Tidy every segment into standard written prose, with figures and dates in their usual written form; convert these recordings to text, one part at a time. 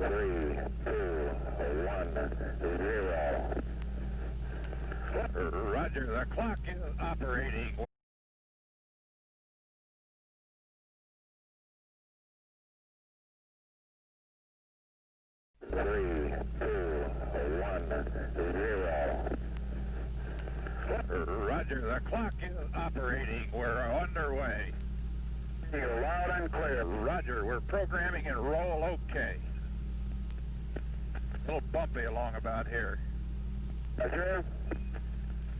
3, 2, 1, 0. Roger, the clock is operating. 3, 2, 1, 0. Roger, the clock is operating. We're underway. You're loud and clear. Roger, we're programming and roll okay. A little bumpy along about here. Roger.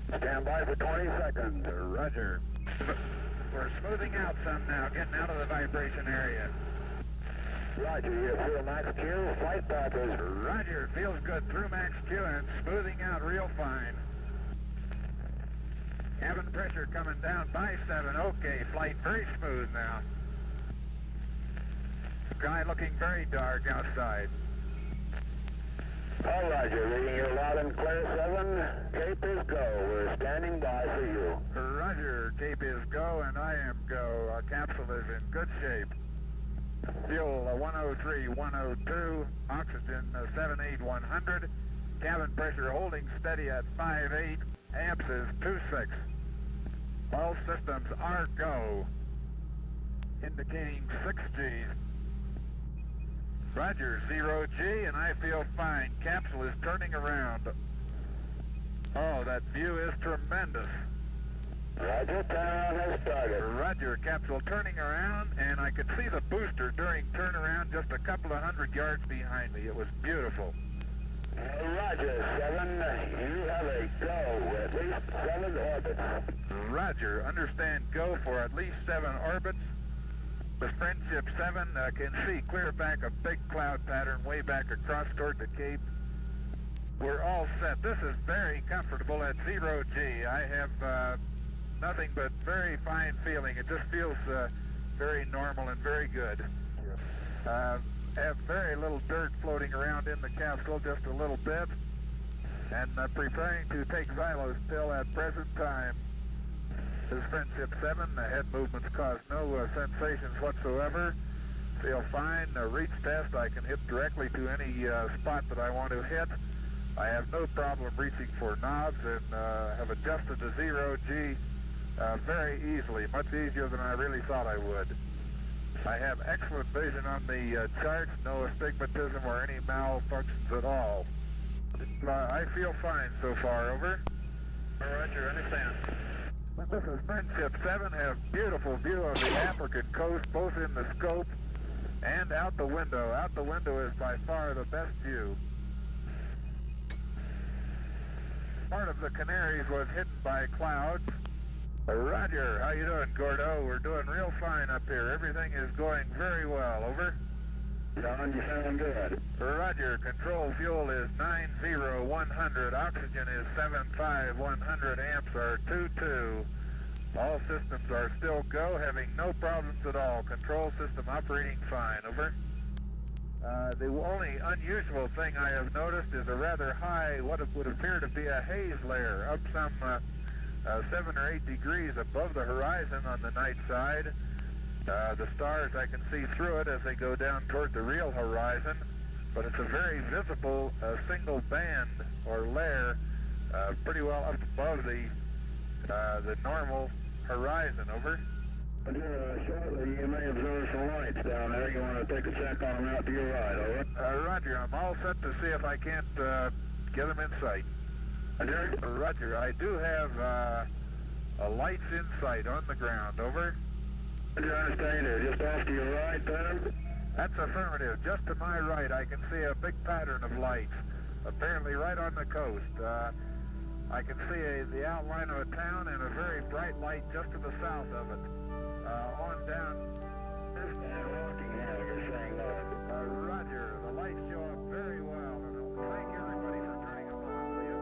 Stand by for 20 seconds. Roger. We're smoothing out some now, getting out of the vibration area. Roger, you feel max Q, flight path is... Roger, feels good through max Q and smoothing out real fine. Cabin pressure coming down by 7, okay, flight very smooth now. Sky looking very dark outside. All Roger, reading you loud and clear 7, Cape is go, we're standing by for you. Roger, Cape is go and I am go. Our capsule is in good shape. Fuel 103, 102, oxygen 78,100, cabin pressure holding steady at 5.8, amps is 2.6. All systems are go, indicating 6 Gs. Roger, 0 G, and I feel fine. Capsule is turning around. Oh, that view is tremendous. Roger, turnaround has started. Roger, capsule turning around, and I could see the booster during turnaround just a couple of 100 yards behind me. It was beautiful. Roger, 7, you have a go, at least 7 orbits. Roger, understand go for at least 7 orbits. The Friendship 7 can see clear back a big cloud pattern way back across toward the Cape. We're all set. This is very comfortable at 0 G. I have nothing but very fine feeling. It just feels very normal and very good. Have very little dirt floating around in the capsule, just a little bit, and preparing to take xylos still at present time. This is Friendship 7, the head movements cause no sensations whatsoever. Feel fine, reach test, I can hit directly to any spot that I want to hit. I have no problem reaching for knobs and have adjusted to 0 G very easily, much easier than I really thought I would. I have excellent vision on the charts, no astigmatism or any malfunctions at all. I feel fine so far, over. Roger, understand. This is Friendship 7, have beautiful view of the African coast, both in the scope and out the window. Out the window is by far the best view. Part of the Canaries was hidden by clouds. Roger, how you doing, Gordo? We're doing real fine up here. Everything is going very well, over. John, you sound good. Roger, control fuel is 90,100, oxygen is 75,100, amps are 22. All systems are still go, having no problems at all. Control system operating fine, over. The only unusual thing I have noticed is a rather high, what would appear to be a haze layer, up some 7 or 8 degrees above the horizon on the night side. The stars, I can see through it as they go down toward the real horizon, but it's a very visible single band or layer pretty well up above the normal horizon, over. Shortly, you may observe some lights down there. You want to take a check on them out to your right, over? Roger, I'm all set to see if I can't get them in sight. Roger, I do have lights in sight on the ground, over. Do you understand? They're just off to your right there? That's affirmative. Just to my right, I can see a big pattern of lights, apparently right on the coast. I can see the outline of a town and a very bright light just to the south of it. On down. You're saying that. Roger, the lights show up very well, and I'll thank everybody for turning them on, will you?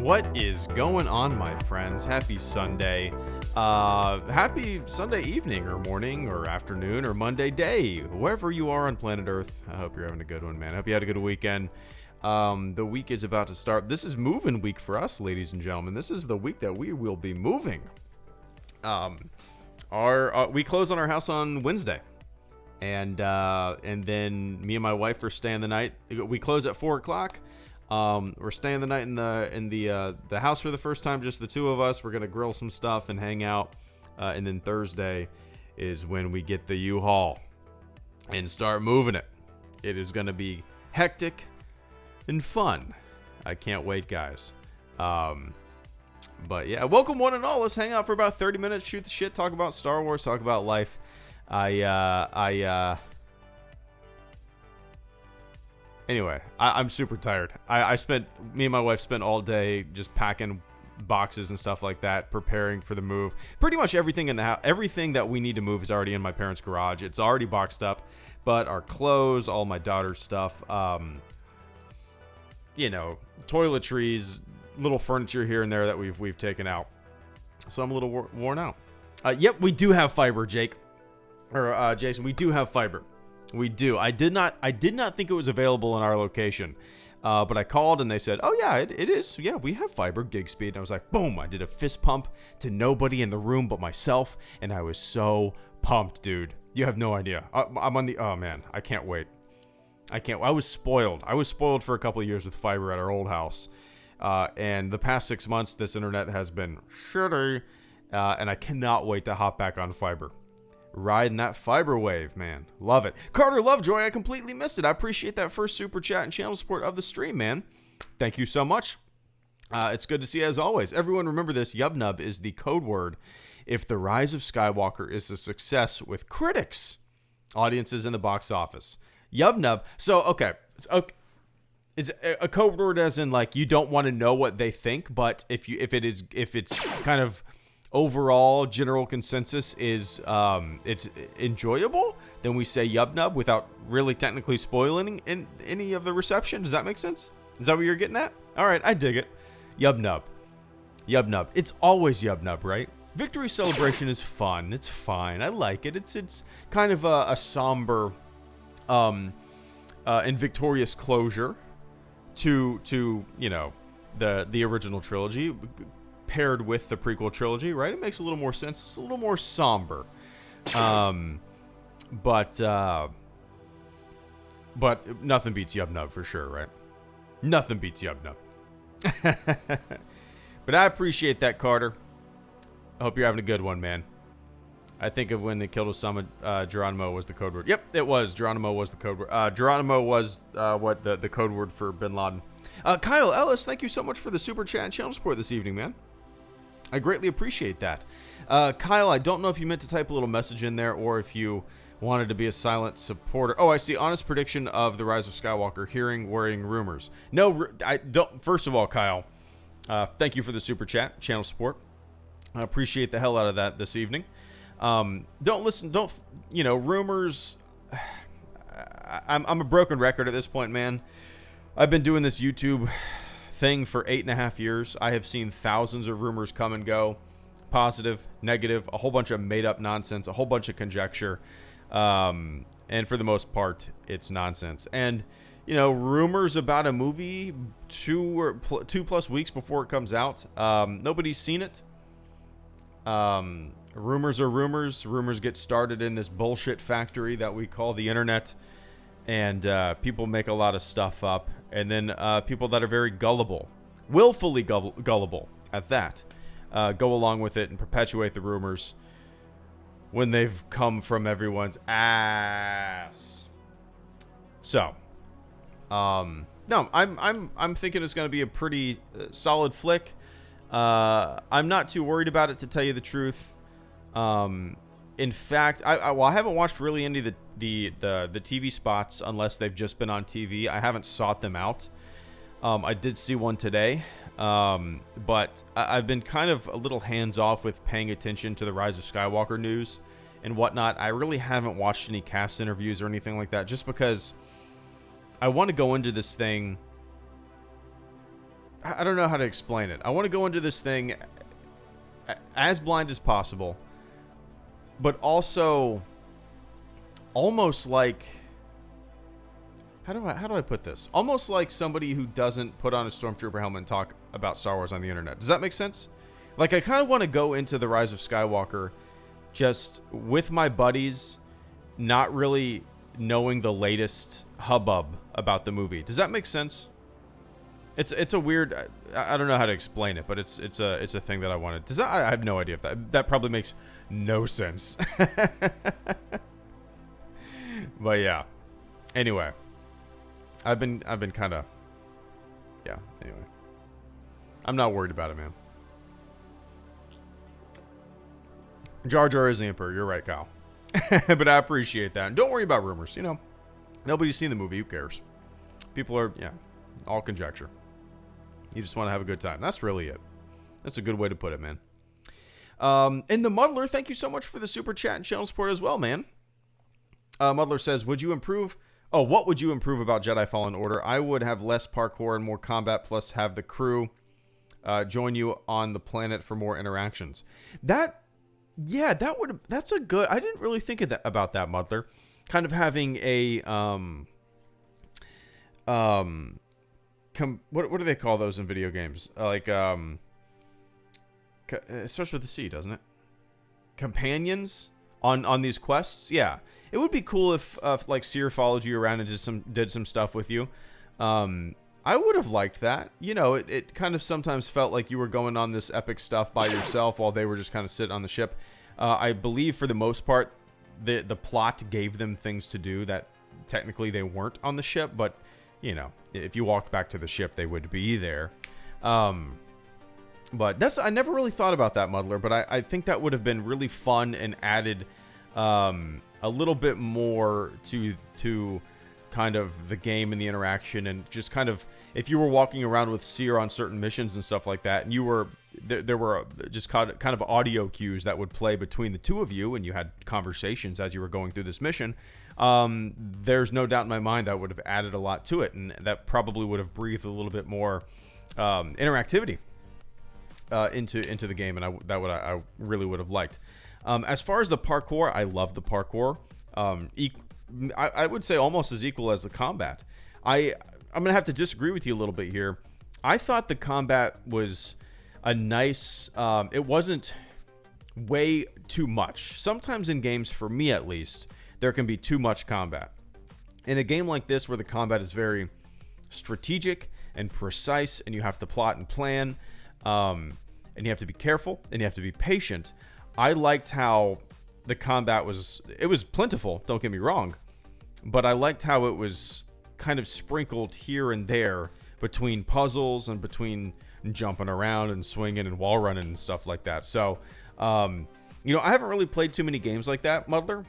What is going on, my friends? Happy Sunday. Happy Sunday evening or morning or afternoon or Monday day, wherever you are on planet Earth. I hope you're having a good one, man. I hope you had a good weekend. The week is about to start. This is moving week for us, ladies and gentlemen. This is the week that we will be moving. We close on our house on Wednesday. And then me and my wife are staying the night. We close at 4 o'clock. We're staying the night in the house for the first time, just the two of us. We're gonna grill some stuff and hang out, and then Thursday is when we get the U-Haul and start moving it. It is gonna be hectic and fun. I can't wait, guys. But yeah, welcome one and all. Let's hang out for about 30 minutes, shoot the shit, talk about Star Wars, talk about life. Anyway, I'm super tired. Me and my wife spent all day just packing boxes and stuff like that, preparing for the move. Pretty much everything in the house, everything that we need to move is already in my parents' garage. It's already boxed up, but our clothes, all my daughter's stuff, toiletries, little furniture here and there that we've taken out. So I'm a little worn out. Yep, we do have fiber, Jason. We do have fiber. We do. I did not think it was available in our location, but I called and they said, "Oh yeah, it is. Yeah, we have fiber, gig speed." And I was like, "Boom!" I did a fist pump to nobody in the room but myself, and I was so pumped, dude. You have no idea. I'm on the. Oh man, I can't wait. I was spoiled. I was spoiled for a couple of years with fiber at our old house, and the past 6 months, this internet has been shitty, and I cannot wait to hop back on fiber. Riding that fiber wave, man. Love it. Carter Lovejoy, I completely missed it. I appreciate that first super chat and channel support of the stream, man. Thank you so much. It's good to see you as always. Everyone remember this. Yubnub is the code word if The Rise of Skywalker is a success with critics, audiences, in the box office. Yubnub. So, okay. Is a code word as in like you don't want to know what they think, but if it's kind of overall general consensus is it's enjoyable, then we say Yubnub without really technically spoiling in any of the reception. Does that make sense? Is that what you're getting at? All right, I dig it. Yubnub. It's always Yubnub, right? Victory Celebration is fun. It's fine. I like it. It's kind of a somber and victorious closure to the original trilogy, paired with the prequel trilogy, right? It makes a little more sense. It's a little more somber. But nothing beats Yubnub for sure, right? Nothing beats Yubnub. But I appreciate that, Carter. I hope you're having a good one, man. I think of when they killed Osama, Geronimo was the code word. Yep, it was. Geronimo was the code word. Geronimo was what the code word for Bin Laden. Kyle Ellis, thank you so much for the super chat and channel support this evening, man. I greatly appreciate that. Kyle, I don't know if you meant to type a little message in there or if you wanted to be a silent supporter. Oh, I see. Honest prediction of The Rise of Skywalker. Hearing worrying rumors. No, I don't. First of all, Kyle, thank you for the super chat, channel support. I appreciate the hell out of that this evening. Rumors. I'm a broken record at this point, man. I've been doing this YouTube thing for 8.5 years. I have seen thousands of rumors come and go, positive, negative, a whole bunch of made up nonsense, a whole bunch of conjecture, and for the most part, it's nonsense. And rumors about a movie 2+ weeks before it comes out, nobody's seen it. Rumors are rumors. Rumors get started in this bullshit factory that we call the internet, and people make a lot of stuff up. And then people that are very gullible, willfully gullible at that, go along with it and perpetuate the rumors when they've come from everyone's ass. So, no, I'm thinking it's going to be a pretty solid flick. I'm not too worried about it, to tell you the truth. In fact, I haven't watched really any of the TV spots unless they've just been on TV. I haven't sought them out. I did see one today, but I've been kind of a little hands-off with paying attention to the Rise of Skywalker news and whatnot. I really haven't watched any cast interviews or anything like that, just because I want to go into this thing I don't know how to explain it. I want to go into this thing as blind as possible, but also almost like, how do I put this? Almost like somebody who doesn't put on a Stormtrooper helmet and talk about Star Wars on the internet. Does that make sense? Like, I kind of want to go into The Rise of Skywalker just with my buddies, not really knowing the latest hubbub about the movie. Does that make sense? It's a weird, I don't know how to explain it, but it's a thing that I wanted. Does that, I have no idea if that probably makes no sense. But yeah. Anyway, I've been kind of, yeah. Anyway, I'm not worried about it, man. Jar Jar is the Emperor. You're right, Kyle. But I appreciate that. And don't worry about rumors. You know, nobody's seen the movie. Who cares? People are, yeah, all conjecture. You just want to have a good time. That's really it. That's a good way to put it, man. And the Muddler, thank you so much for the super chat and channel support as well, man. Muddler says, would you improve? Oh, what would you improve about Jedi Fallen Order? I would have less parkour and more combat, plus have the crew join you on the planet for more interactions. Yeah, that's a good. I didn't really think of that about that, Muddler. Kind of having a what do they call those in video games? It starts with a C, doesn't it? Companions on these quests. Yeah, it would be cool if like Seer followed you around and did some stuff with you. I would have liked that. You know, it kind of sometimes felt like you were going on this epic stuff by yourself while they were just kind of sitting on the ship. I believe for the most part, the plot gave them things to do that technically they weren't on the ship, but you know, if you walked back to the ship, they would be there. But I never really thought about that, Muddler, but I think that would have been really fun and added a little bit more to kind of the game and the interaction, and just kind of, if you were walking around with Seer on certain missions and stuff like that, and you were there were just kind of audio cues that would play between the two of you, and you had conversations as you were going through this mission. There's no doubt in my mind that would have added a lot to it, and that probably would have breathed a little bit more interactivity into the game, and I really would have liked. As far as the parkour, I love the parkour. I would say almost as equal as the combat. I'm gonna have to disagree with you a little bit here. I thought the combat was a nice. It wasn't way too much. Sometimes in games, for me at least, there can be too much combat. In a game like this, where the combat is very strategic and precise, and you have to plot and plan, and you have to be careful, and you have to be patient, I liked how the combat was. It was plentiful, don't get me wrong, but I liked how it was kind of sprinkled here and there between puzzles and between jumping around and swinging and wall running and stuff like that. So, you know, I haven't really played too many games like that, Muddler.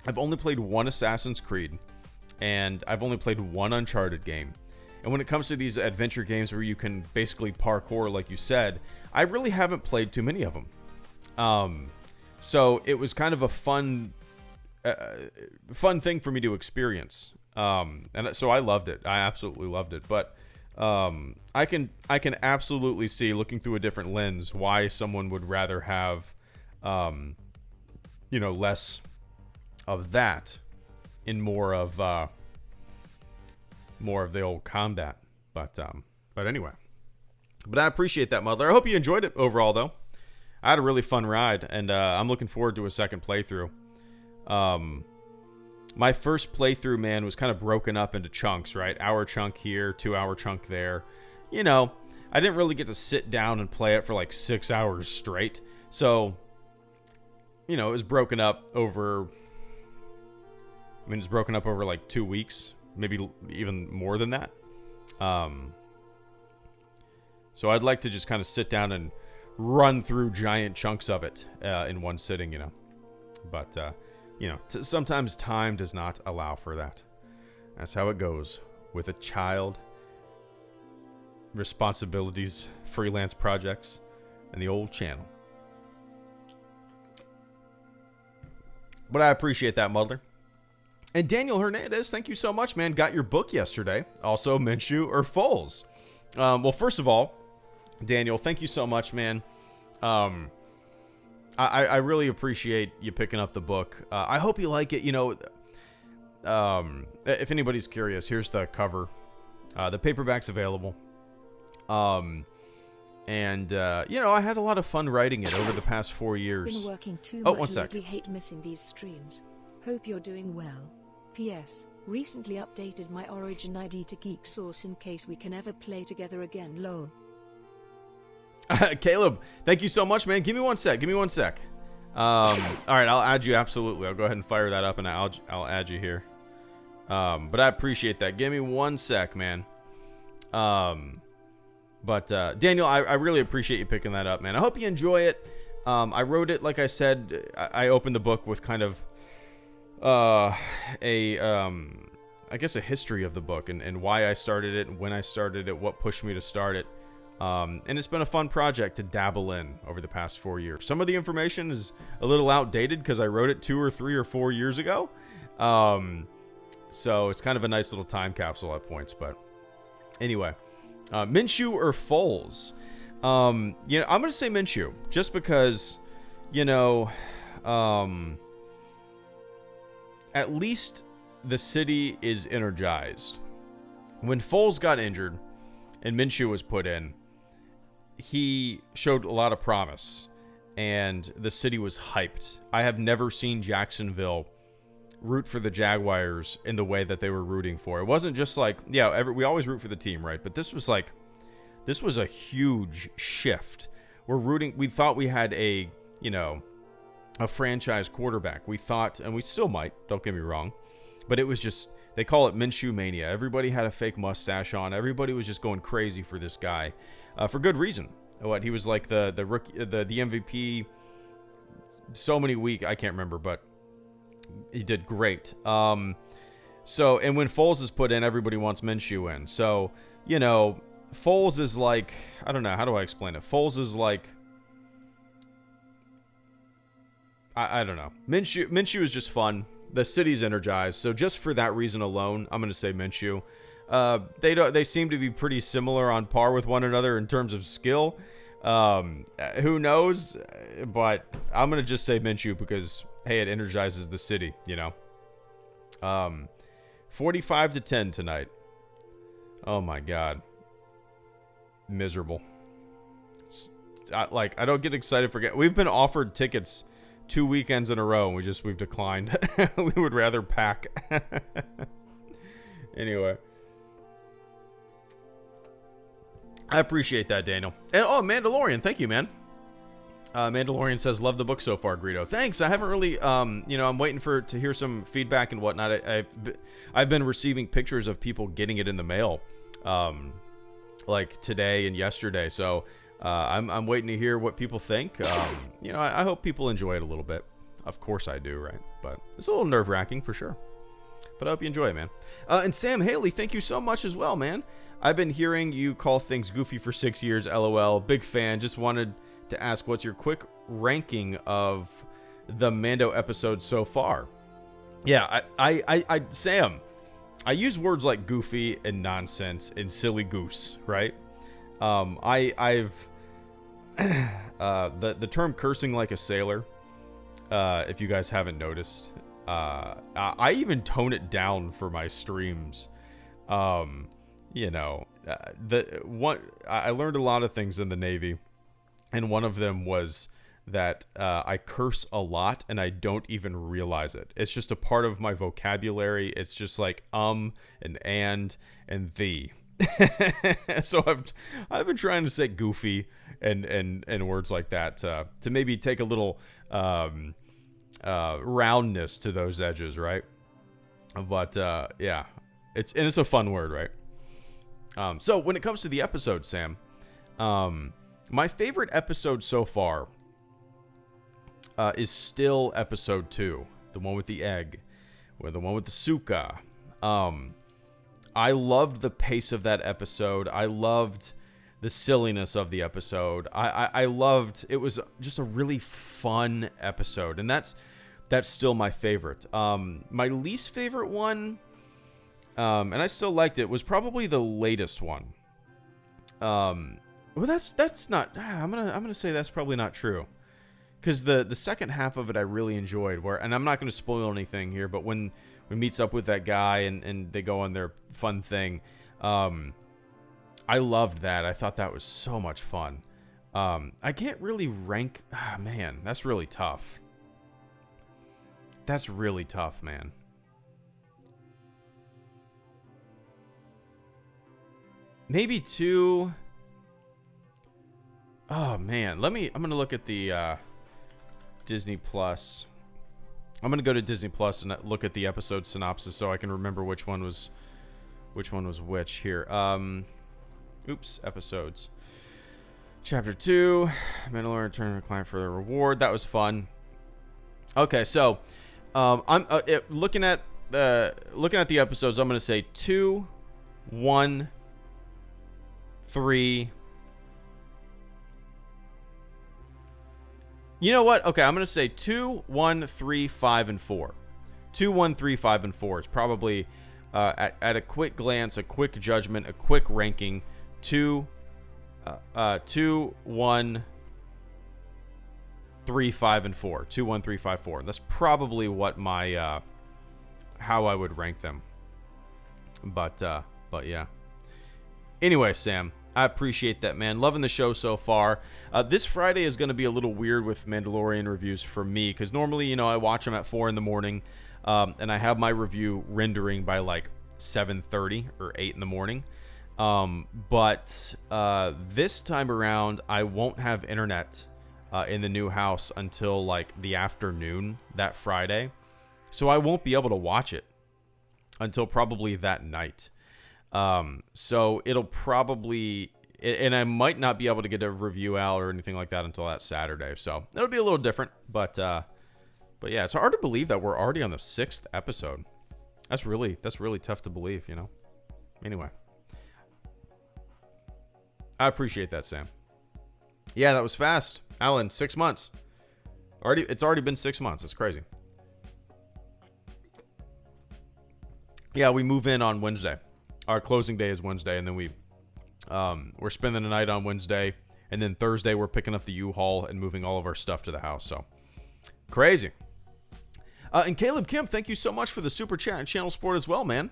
I've only played one Assassin's Creed, and I've only played one Uncharted game. And when it comes to these adventure games where you can basically parkour, like you said, I really haven't played too many of them. So it was kind of a fun thing for me to experience. And so I loved it. I absolutely loved it. But I can absolutely see, looking through a different lens, why someone would rather have, you know, less of that in more of the old combat. But anyway, but I appreciate that, Muddler. I hope you enjoyed it overall, though. I had a really fun ride, and I'm looking forward to a second playthrough. My first playthrough, man, was kind of broken up into chunks, right? Hour chunk here, 2 hour chunk there. You know, I didn't really get to sit down and play it for like 6 hours straight. So, you know, it was broken up over, it's broken up over like 2 weeks, maybe even more than that. So I'd like to just kind of sit down and run through giant chunks of it in one sitting, you know. But, you know, sometimes time does not allow for that. That's how it goes with a child, responsibilities, freelance projects, and the old channel. But I appreciate that, Muddler. And Daniel Hernandez, thank you so much, man. Got your book yesterday. Also, Minshew or Foles. Well, first of all, Daniel, thank you so much, man. I really appreciate you picking up the book. I hope you like it. You know, if anybody's curious, here's the cover. The paperback's available. And you know, I had a lot of fun writing it over the past 4 years. Been working too much 1 sec. and really hate missing these streams. Hope you're doing well. P.S. Recently updated my Origin ID to Geek Source in case we can ever play together again. Lol. Caleb, thank you so much, man. Give me 1 sec. Give me 1 sec. All right, I'll add you. Absolutely. I'll go ahead and fire that up, and I'll add you here. But I appreciate that. Give me 1 sec, man. But Daniel, I really appreciate you picking that up, man. I hope you enjoy it. I wrote it, like I said, I opened the book with kind of I guess a history of the book and why I started it and when I started it, what pushed me to start it. And it's been a fun project to dabble in over the past 4 years. Some of the information is a little outdated because I wrote it 2 or 3 or 4 years ago. So it's kind of a nice little time capsule at points. But anyway, Minshew or Foles? You know, I'm going to say Minshew just because, you know, at least the city is energized. When Foles got injured and Minshew was put in, he showed a lot of promise, and the city was hyped. I have never seen Jacksonville root for the Jaguars in the way that they were rooting for. It wasn't just like, yeah, we always root for the team, right? But this was a huge shift. We thought we had a franchise quarterback. We thought, and we still might, don't get me wrong, but it was just, they call it Minshew mania. Everybody had a fake mustache on. Everybody was just going crazy for this guy, for good reason. He was like the rookie, the MVP. So many weeks, I can't remember, but he did great. So, and when Foles is put in, everybody wants Minshew in. So, you know, Foles is like, I don't know, how do I explain it? Foles is like, I don't know. Minshew is just fun. The city's energized, so just for that reason alone, I'm going to say Minshew. They seem to be pretty similar, on par with one another in terms of skill. Who knows? But I'm going to just say Minshew because, hey, it energizes the city, you know. 45-10 tonight. Oh my God. Miserable. I don't get excited for we've been offered tickets 2 weekends in a row, and we've declined. We would rather pack. Anyway. I appreciate that, Daniel. And Mandalorian, thank you, man. Mandalorian says, love the book so far, Greedo. Thanks. I haven't really, I'm waiting to hear some feedback and whatnot. I've been receiving pictures of people getting it in the mail, like today and yesterday. So I'm waiting to hear what people think. I hope people enjoy it a little bit. Of course I do, right? But it's a little nerve-wracking for sure. But I hope you enjoy it, man. And Sam Haley, thank you so much as well, man. I've been hearing you call things goofy for 6 years, LOL. Big fan. Just wanted to ask, what's your quick ranking of the Mando episodes so far? Yeah, Sam, I use words like goofy and nonsense and silly goose, right? I've the term cursing like a sailor, if you guys haven't noticed, I even tone it down for my streams. I learned a lot of things in the Navy, and one of them was that I curse a lot and I don't even realize it. It's just a part of my vocabulary. It's just like and the. So I've been trying to say goofy and words like that to maybe take a little roundness to those edges, right? But yeah, it's a fun word, right? So when it comes to the episode, Sam, my favorite episode so far is still episode 2, the one with the egg, or the one with the suka. I loved the pace of that episode. I loved the silliness of the episode. I loved, it was just a really fun episode, and that's still my favorite. My least favorite one, and I still liked it, was probably the latest one. Well, that's not. I'm gonna say that's probably not true, because the second half of it I really enjoyed. And I'm not gonna spoil anything here, but when meets up with that guy and they go on their fun thing, I loved that. I thought that was so much fun. I can't really rank. Man, that's really tough. That's really tough, man. Maybe 2. Oh man, I'm gonna look at the Disney Plus. I'm gonna go to Disney Plus and look at the episode synopsis so I can remember which one was which here. Oops, episodes. Chapter 2, Mandalorian return to the client for the reward. That was fun. Okay, so I'm looking at the episodes. I'm gonna say 2, 1, 3. You know what? Okay, I'm going to say 2, 1, 3, 5, and 4. 2, 1, 3, 5, and 4 is probably, at a quick glance, a quick judgment, a quick ranking, 2, 1, 3, 5, and 4. 2, 1, 3, 5, 4. That's probably what my, how I would rank them. But yeah. Anyway, Sam, I appreciate that, man. Loving the show so far. This Friday is going to be a little weird with Mandalorian reviews for me, because normally, you know, I watch them at 4 in the morning, and I have my review rendering by like 7:30 or 8 in the morning. But this time around, I won't have internet in the new house until like the afternoon that Friday, so I won't be able to watch it until probably that night. So it'll probably, and I might not be able to get a review out or anything like that until that Saturday. So it'll be a little different, but yeah, it's hard to believe that we're already on the 6th episode. That's really tough to believe, you know? Anyway, I appreciate that, Sam. Yeah, that was fast. Alan, 6 months. It's already been 6 months. It's crazy. Yeah, we move in on Wednesday. Our closing day is Wednesday, and then we're spending the night on Wednesday, and then Thursday we're picking up the U-Haul and moving all of our stuff to the house. So crazy. And Caleb Kim, thank you so much for the super chat and channel support as well, man.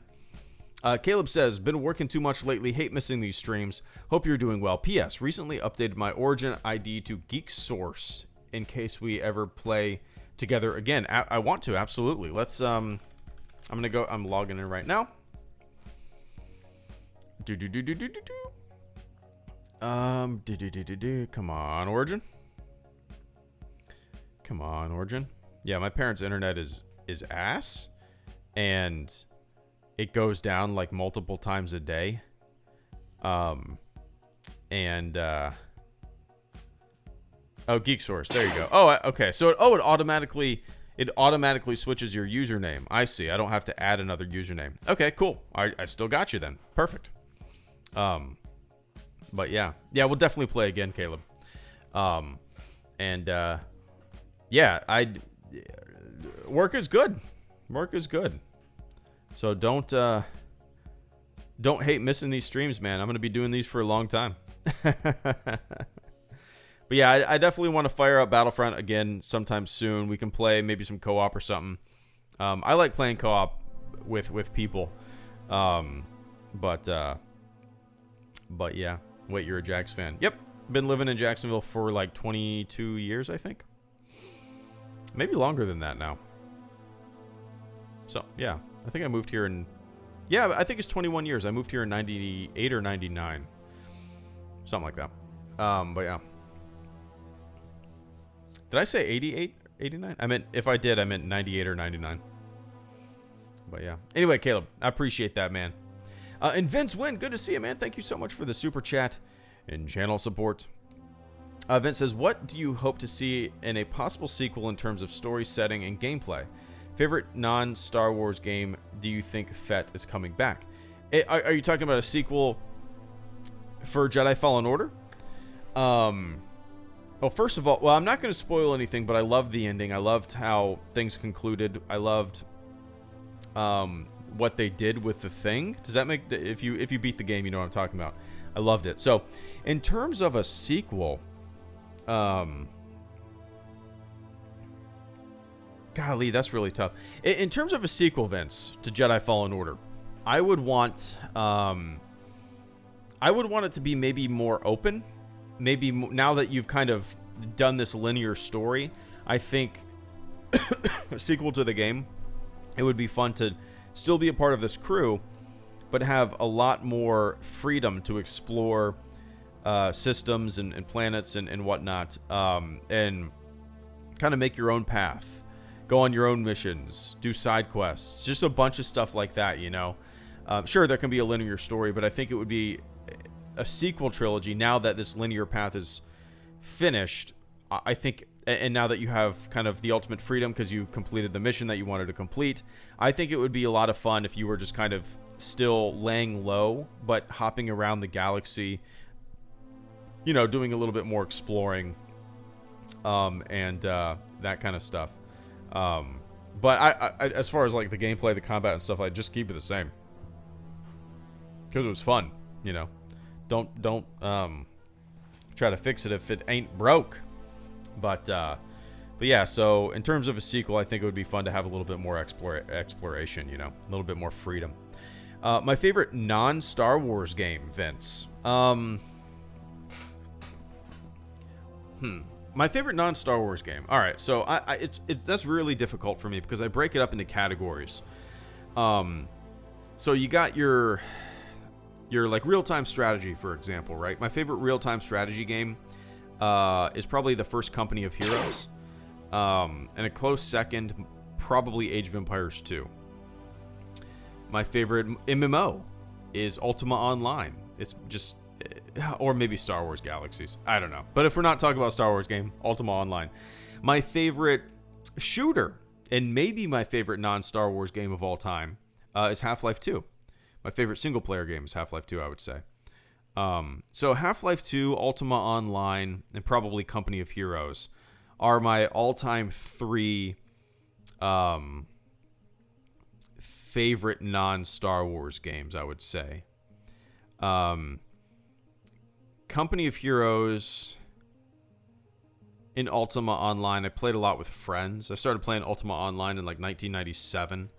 Caleb says, been working too much lately, hate missing these streams. Hope you're doing well. P.S. Recently updated my Origin ID to Geek Source in case we ever play together again. I want to, absolutely. Let's I'm logging in right now. Come on, Origin. Come on, Origin. Yeah, my parents' internet is ass, and it goes down like multiple times a day. Oh, Geek Source. There you go. Oh, okay. So it automatically switches your username. I see. I don't have to add another username. Okay, cool. I still got you then. Perfect. But yeah, we'll definitely play again, Caleb. Yeah, work is good. Work is good. So don't hate missing these streams, man. I'm going to be doing these for a long time. But yeah, I definitely want to fire up Battlefront again sometime soon. We can play maybe some co-op or something. I like playing co-op with people. But yeah. Wait, you're a Jags fan? Yep. Been living in Jacksonville for like 22 years, I think. Maybe longer than that now. So, yeah. I think I moved here in... Yeah, I think it's 21 years. I moved here in 98 or 99. Something like that. But yeah. Did I say 88, 89? If I did, I meant 98 or 99. But yeah. Anyway, Caleb, I appreciate that, man. And Vince Wynn, good to see you, man. Thank you so much for the super chat and channel support. Vince says, what do you hope to see in a possible sequel in terms of story setting and gameplay? Favorite non-Star Wars game do you think Fett is coming back? Are you talking about a sequel for Jedi Fallen Order? Well, first of all, I'm not going to spoil anything, but I loved the ending. I loved how things concluded. I loved what they did with the thing. Does that make... If you beat the game, you know what I'm talking about. I loved it. So, in terms of a sequel, golly, that's really tough. In terms of a sequel, Vince, to Jedi Fallen Order, I would want it to be maybe more open. Maybe now that you've kind of done this linear story, I think a sequel to the game, it would be fun to still be a part of this crew, but have a lot more freedom to explore systems and planets and whatnot, and kind of make your own path, go on your own missions, do side quests, just a bunch of stuff like that, you know. Sure, there can be a linear story, but I think it would be a sequel trilogy now that this linear path is finished. I think, and now that you have kind of the ultimate freedom because you completed the mission that you wanted to complete, I think it would be a lot of fun if you were just kind of still laying low, but hopping around the galaxy, you know, doing a little bit more exploring, and that kind of stuff. But I as far as like the gameplay, the combat and stuff, I just keep it the same because it was fun, you know. Don't try to fix it if it ain't broke. But yeah, so in terms of a sequel, I think it would be fun to have a little bit more exploration, you know, a little bit more freedom. My favorite non-Star Wars game, Vince. My favorite non-Star Wars game. All right, so it's that's really difficult for me because I break it up into categories. So you got your like real-time strategy, for example, right? My favorite real-time strategy game is probably the first Company of Heroes, and a close second, probably Age of Empires 2. My favorite MMO is Ultima Online. It's just, or maybe Star Wars Galaxies. I don't know. But if we're not talking about Star Wars game, Ultima Online. My favorite shooter, and maybe my favorite non-Star Wars game of all time, is Half-Life 2. My favorite single-player game is Half-Life 2, I would say. So Half-Life 2, Ultima Online, and probably Company of Heroes are my all-time 3 favorite non-Star Wars games, I would say. Company of Heroes in Ultima Online, I played a lot with friends. I started playing Ultima Online in like 1997.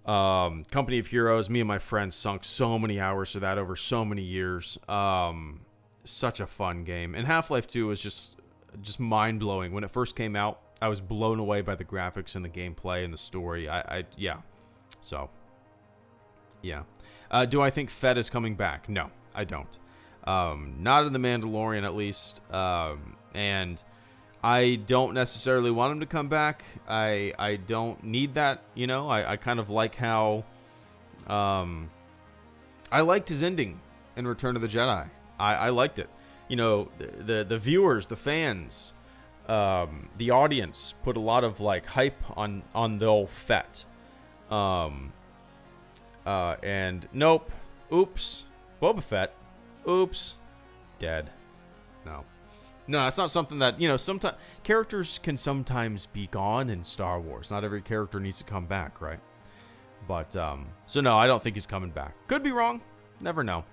Company of Heroes, me and my friends sunk so many hours to that over so many years. Such a fun game. And Half-Life 2 was just mind-blowing. When it first came out, I was blown away by the graphics and the gameplay and the story. Yeah. So, yeah. Do I think Fett is coming back? No, I don't. Not in The Mandalorian, at least. And I don't necessarily want him to come back. I don't need that, you know. I kind of like how I liked his ending in Return of the Jedi. I liked it. You know, the viewers, the fans, the audience put a lot of like hype on the old Fett. And nope. Oops. Boba Fett. Oops. Dead. No, it's not something that, you know, sometimes characters can sometimes be gone in Star Wars. Not every character needs to come back, right? But, so no, I don't think he's coming back. Could be wrong. Never know.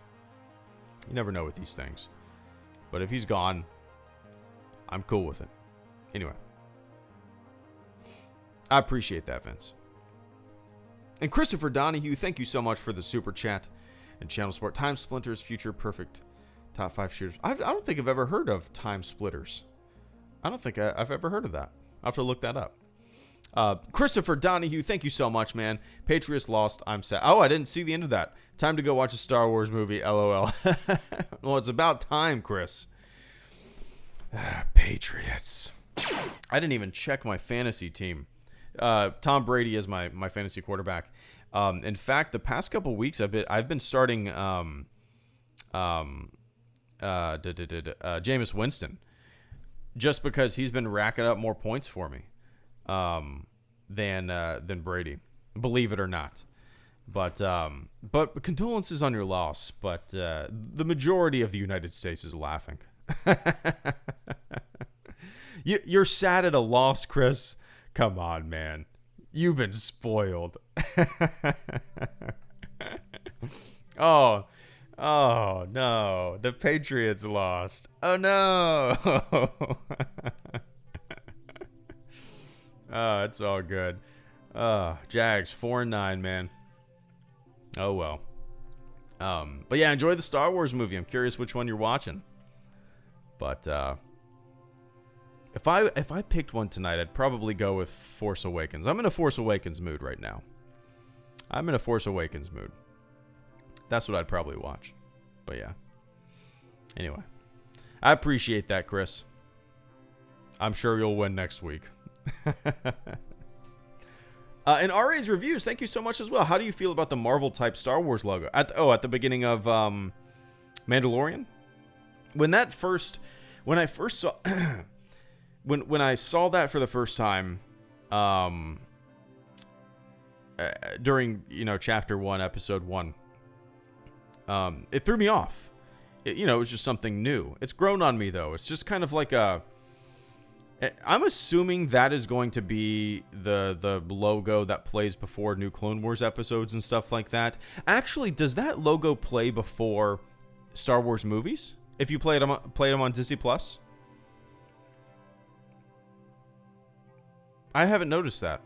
You never know with these things. But if he's gone, I'm cool with it. Anyway. I appreciate that, Vince. And Christopher Donahue, thank you so much for the super chat and channel support. Time Splinters, Future Perfect. Top 5 shooters. I don't think I've ever heard of Time Splitters. I don't think I've ever heard of that. I'll have to look that up. Christopher Donahue, thank you so much, man. Patriots lost. I'm sad. Oh, I didn't see the end of that. Time to go watch a Star Wars movie. LOL. Well, it's about time, Chris. Patriots. I didn't even check my fantasy team. Tom Brady is my fantasy quarterback. In fact, the past couple weeks I've been starting Jameis Winston, just because he's been racking up more points for me than Brady, believe it or not. But condolences on your loss. But the majority of the United States is laughing. You're sad at a loss, Chris. Come on, man. You've been spoiled. Oh. Oh, no. The Patriots lost. Oh, no. Oh, it's all good. Jags 4-9, man. Oh, well. But yeah, enjoy the Star Wars movie. I'm curious which one you're watching. But if I picked one tonight, I'd probably go with Force Awakens. I'm in a Force Awakens mood right now. That's what I'd probably watch. But yeah. Anyway. I appreciate that, Chris. I'm sure you'll win next week. And RA's reviews, thank you so much as well. How do you feel about the Marvel type Star Wars logo? At the beginning of Mandalorian? When I first saw when I saw that for the first time during, chapter 1, episode 1, it threw me off. It was just something new. It's grown on me though. It's just kind of like I'm assuming that is going to be the logo that plays before new Clone Wars episodes and stuff like that. Actually, does that logo play before Star Wars movies? If you played them on Disney Plus? I haven't noticed that.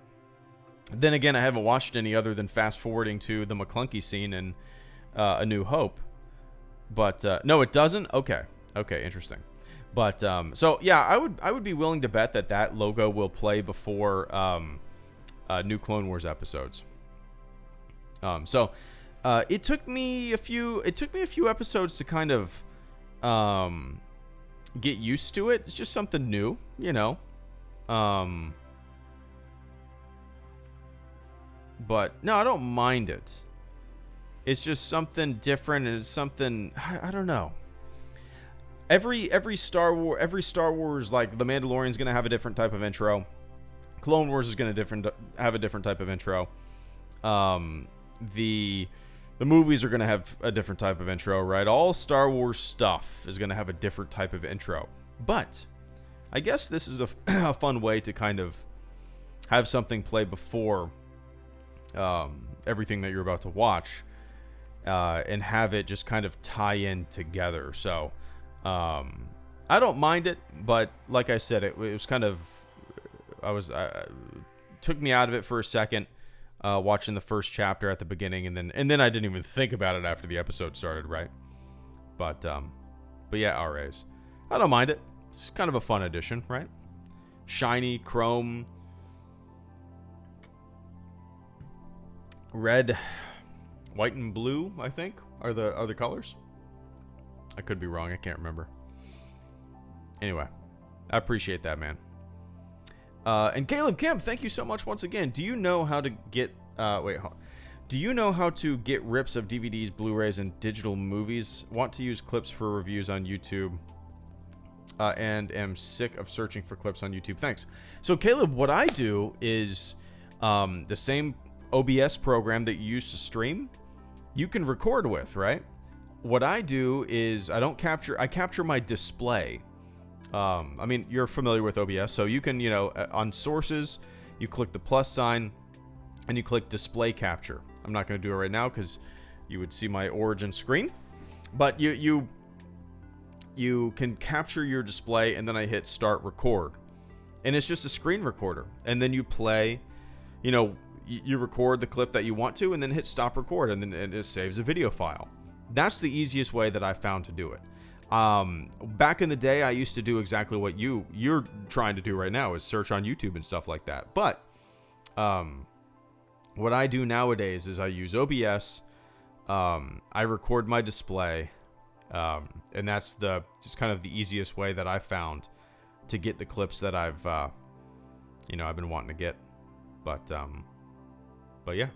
Then again, I haven't watched any other than fast forwarding to the McClunky scene in A New Hope. But no, it doesn't? Okay, interesting. But so yeah, I would be willing to bet that logo will play before new Clone Wars episodes. So it took me a few episodes to kind of get used to it. It's just something new, But no, I don't mind it. It's just something different, and it's something I don't know. Every Star Wars, like The Mandalorian's gonna have a different type of intro. Clone Wars is gonna have a different type of intro. The movies are gonna have a different type of intro, right? All Star Wars stuff is gonna have a different type of intro. But I guess this is a fun way to kind of have something play before everything that you're about to watch, and have it just kind of tie in together. So. I don't mind it, but like I said, it was kind of, took me out of it for a second, watching the first chapter at the beginning, and then I didn't even think about it after the episode started, right? But yeah, RAs. I don't mind it. It's kind of a fun addition, right? Shiny, chrome, red, white, and blue, I think, are the colors. I could be wrong. I can't remember. Anyway, I appreciate that, man. And Caleb Kemp, thank you so much once again. Do you know how to get... Do you know how to get rips of DVDs, Blu-rays, and digital movies? Want to use clips for reviews on YouTube. And am sick of searching for clips on YouTube. Thanks. So, Caleb, what I do is the same OBS program that you use to stream, you can record with, right? What I do is I capture my display. I mean, you're familiar with OBS, so you can, on sources, you click the plus sign and you click display capture. I'm not going to do it right now because you would see my origin screen, but you can capture your display, and then I hit start record, and it's just a screen recorder, and then you play, you record the clip that you want to, and then hit stop record, and then it saves a video file. That's the easiest way that I found to do it. Back in the day, I used to do exactly what you're trying to do right now, is search on YouTube and stuff like that. But what I do nowadays is I use OBS. I record my display, and that's just kind of the easiest way that I found to get the clips that I've been wanting to get. But yeah.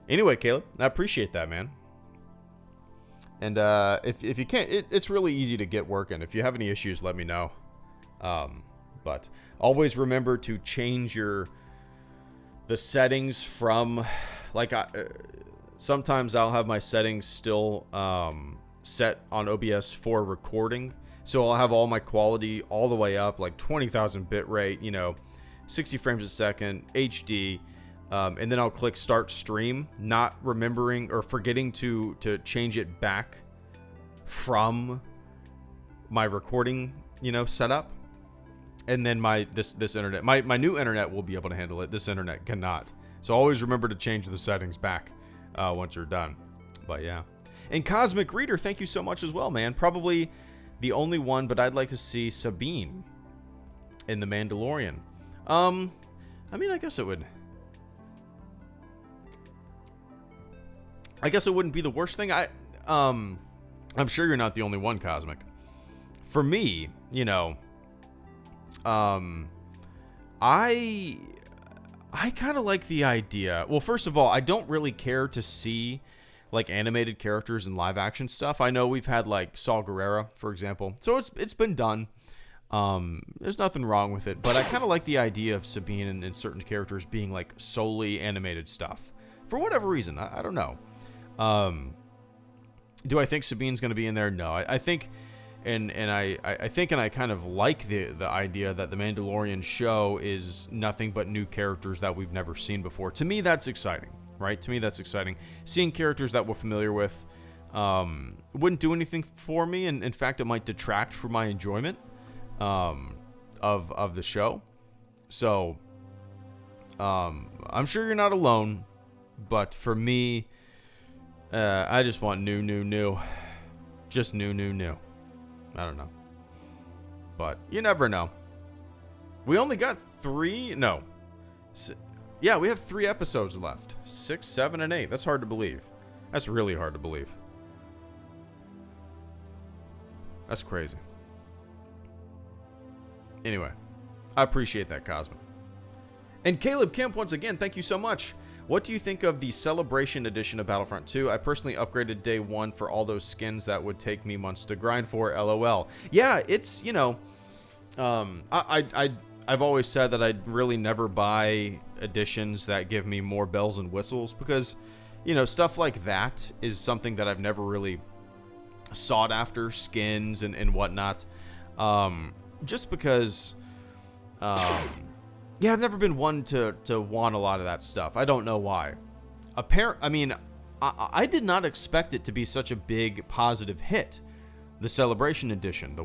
Anyway, Caleb, I appreciate that, man. And if you can't, it's really easy to get working. If you have any issues, let me know. But always remember to change the settings from, sometimes I'll have my settings still set on OBS for recording. So I'll have all my quality all the way up, like 20,000 bit rate, 60 frames a second, HD. And then I'll click start stream, not remembering or forgetting to change it back from my recording, setup. And then this internet, my new internet will be able to handle it. This internet cannot. So always remember to change the settings back once you're done. But yeah. And Cosmic Reader, thank you so much as well, man. Probably the only one, but I'd like to see Sabine in The Mandalorian. I mean, I guess it wouldn't be the worst thing. I'm sure you're not the only one, Cosmic. For me, I kind of like the idea. Well, first of all, I don't really care to see like animated characters and live action stuff. I know we've had like Saw Gerrera, for example. So it's been done. There's nothing wrong with it, but I kind of like the idea of Sabine and certain characters being like solely animated stuff for whatever reason. I don't know. Do I think Sabine's going to be in there? No, I think, and I kind of like the idea that the Mandalorian show is nothing but new characters that we've never seen before. To me, that's exciting, right? To me, that's exciting. Seeing characters that we're familiar with wouldn't do anything for me, and in fact, it might detract from my enjoyment of the show. So I'm sure you're not alone, but for me, I just want new. Just new. I don't know. But you never know. We only got 3. No. Yeah, we have 3 episodes left. 6, 7, and 8. That's hard to believe. That's really hard to believe. That's crazy. Anyway, I appreciate that, Cosmo. And Caleb Kemp, once again, thank you so much. What do you think of the Celebration Edition of Battlefront 2? I personally upgraded day 1 for all those skins that would take me months to grind for, LOL. Yeah, it's, I've always said that I'd really never buy editions that give me more bells and whistles because, stuff like that is something that I've never really sought after, skins and whatnot. Just because, yeah, I've never been one to want a lot of that stuff. I don't know why. I did not expect it to be such a big positive hit. The Celebration Edition,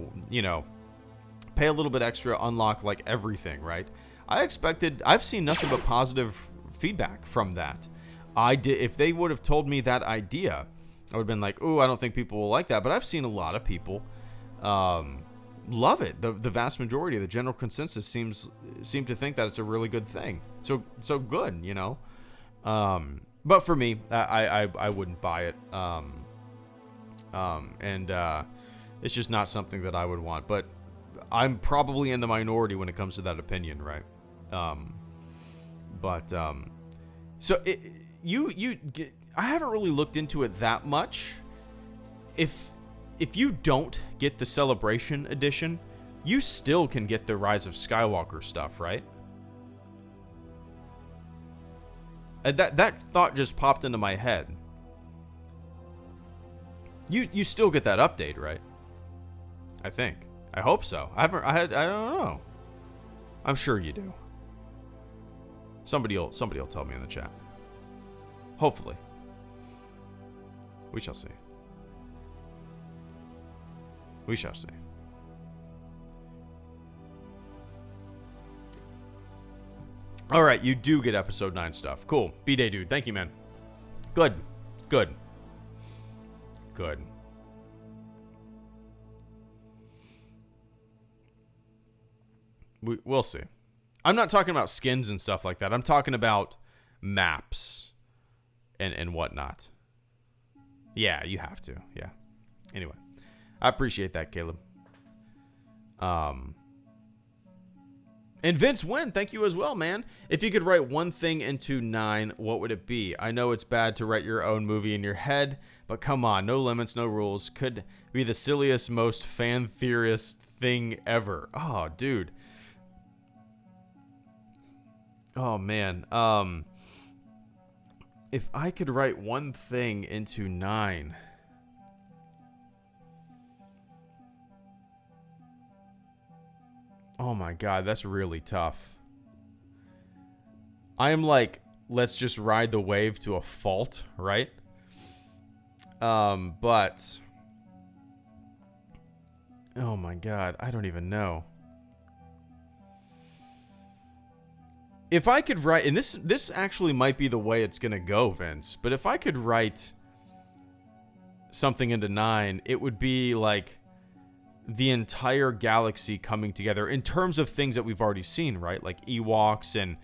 pay a little bit extra, unlock like everything, right? I've seen nothing but positive feedback from that. If they would have told me that idea, I would have been like, ooh, I don't think people will like that. But I've seen a lot of people love it. The vast majority, the general consensus seem to think that it's a really good thing. So good, But for me, I wouldn't buy it. It's just not something that I would want. But I'm probably in the minority when it comes to that opinion, right? I haven't really looked into it that much. If you don't get the Celebration Edition, you still can get the Rise of Skywalker stuff, right? That thought just popped into my head. You still get that update, right? I think. I hope so. I don't know. I'm sure you do. Somebody'll tell me in the chat. Hopefully. We shall see. We shall see. All right, you do get episode 9 stuff. Cool. B-Day dude. Thank you, man. Good. We'll see. I'm not talking about skins and stuff like that. I'm talking about maps and whatnot. Yeah, you have to. Yeah. Anyway, I appreciate that, Caleb. And Vince Wynn, thank you as well, man. If you could write one thing into 9, what would it be? I know it's bad to write your own movie in your head, but come on, no limits, no rules. Could be the silliest, most fan theorist thing ever. Oh, dude. Oh, man. If I could write one thing into 9... Oh my god, that's really tough. I am like, let's just ride the wave to a fault, right? But Oh my God, I don't even know. If I could write, and this actually might be the way it's gonna go, Vince, but if I could write something into 9, it would be like the entire galaxy coming together in terms of things that we've already seen, right? Like Ewoks and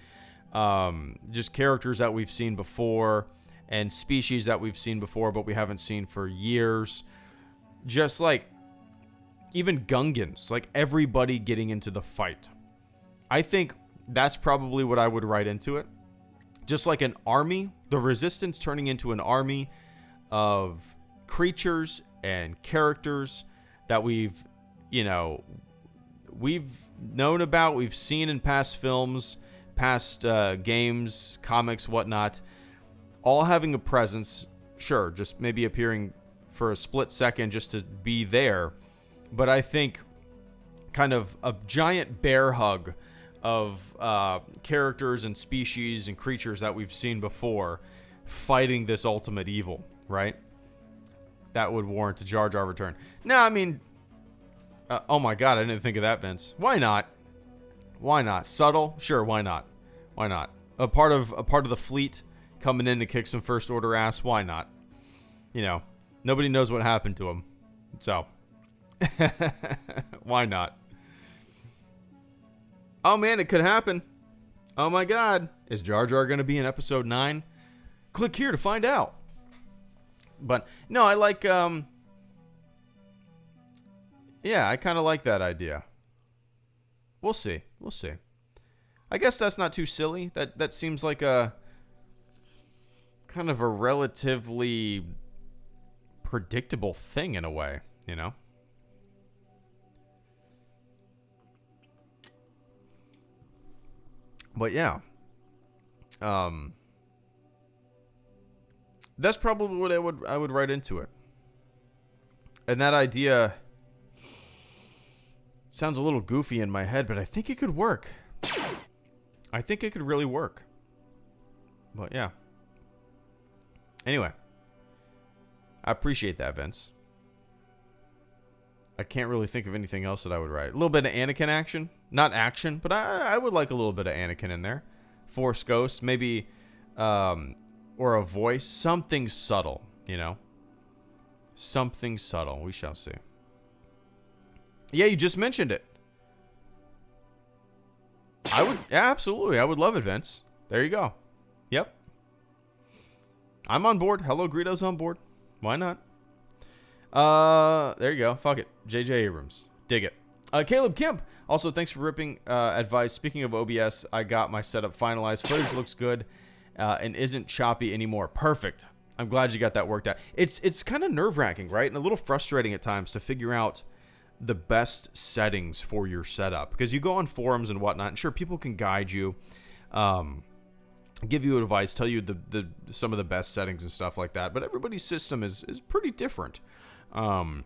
just characters that we've seen before and species that we've seen before but we haven't seen for years. Just like even Gungans, like everybody getting into the fight. I think that's probably what I would write into it. Just like an army, the Resistance turning into an army of creatures and characters that we've known about, we've seen in past films, past games, comics, whatnot, all having a presence. Sure, just maybe appearing for a split second just to be there. But I think kind of a giant bear hug of characters and species and creatures that we've seen before fighting this ultimate evil, right? That would warrant a Jar Jar return. No, I mean, oh my God, I didn't think of that, Vince. Why not? Why not? Subtle? Sure, why not? Why not? A part of the fleet coming in to kick some First Order ass. Why not? You know, nobody knows what happened to him, so why not? Oh man, it could happen. Oh my God, is Jar Jar going to be in episode 9? Click here to find out. But no, I like yeah, I kind of like that idea. We'll see. We'll see. I guess that's not too silly. That seems like a kind of a relatively predictable thing in a way, you know? But yeah. That's probably what I would write into it. And that idea sounds a little goofy in my head, but I think it could work. I think it could really work. But yeah. Anyway. I appreciate that, Vince. I can't really think of anything else that I would write. A little bit of Anakin action. Not action, but I would like a little bit of Anakin in there. Force Ghost, maybe, or a voice. Something subtle, you know? Something subtle. We shall see. Yeah, you just mentioned it. Yeah, absolutely. I would love it, Vince. There you go. Yep. I'm on board. Hello, Greedo's on board. Why not? There you go. Fuck it. J.J. Abrams. Dig it. Caleb Kemp. Also, thanks for ripping advice. Speaking of OBS, I got my setup finalized. Footage looks good and isn't choppy anymore. Perfect. I'm glad you got that worked out. It's kind of nerve-wracking, right? And a little frustrating at times to figure out the best settings for your setup. Because you go on forums and whatnot, and sure, people can guide you, give you advice, tell you the some of the best settings and stuff like that. But everybody's system is pretty different. And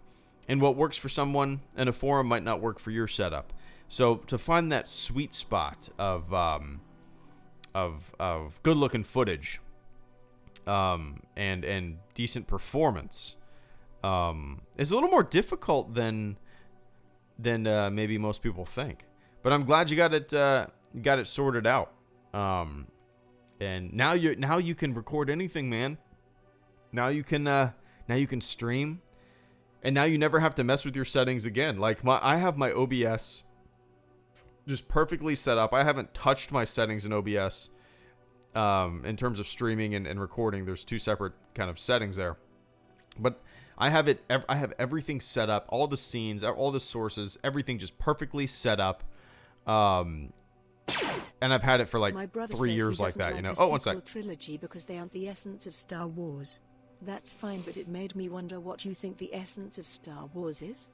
what works for someone in a forum might not work for your setup. So to find that sweet spot of good-looking footage and decent performance is a little more difficult than maybe most people think. But I'm glad you got it sorted out. And now you can record anything, man. Now you can stream. And now you never have to mess with your settings again. Like I have my OBS just perfectly set up. I haven't touched my settings in OBS in terms of streaming and recording. There's two separate kind of settings there. But I have everything set up, all the scenes, all the sources, everything just perfectly set up. And I've had it for like 3 years like that, you know. Oh, one sec. Trilogy because they aren't the essence of Star Wars. That's fine, but it made me wonder what you think the essence of Star Wars is.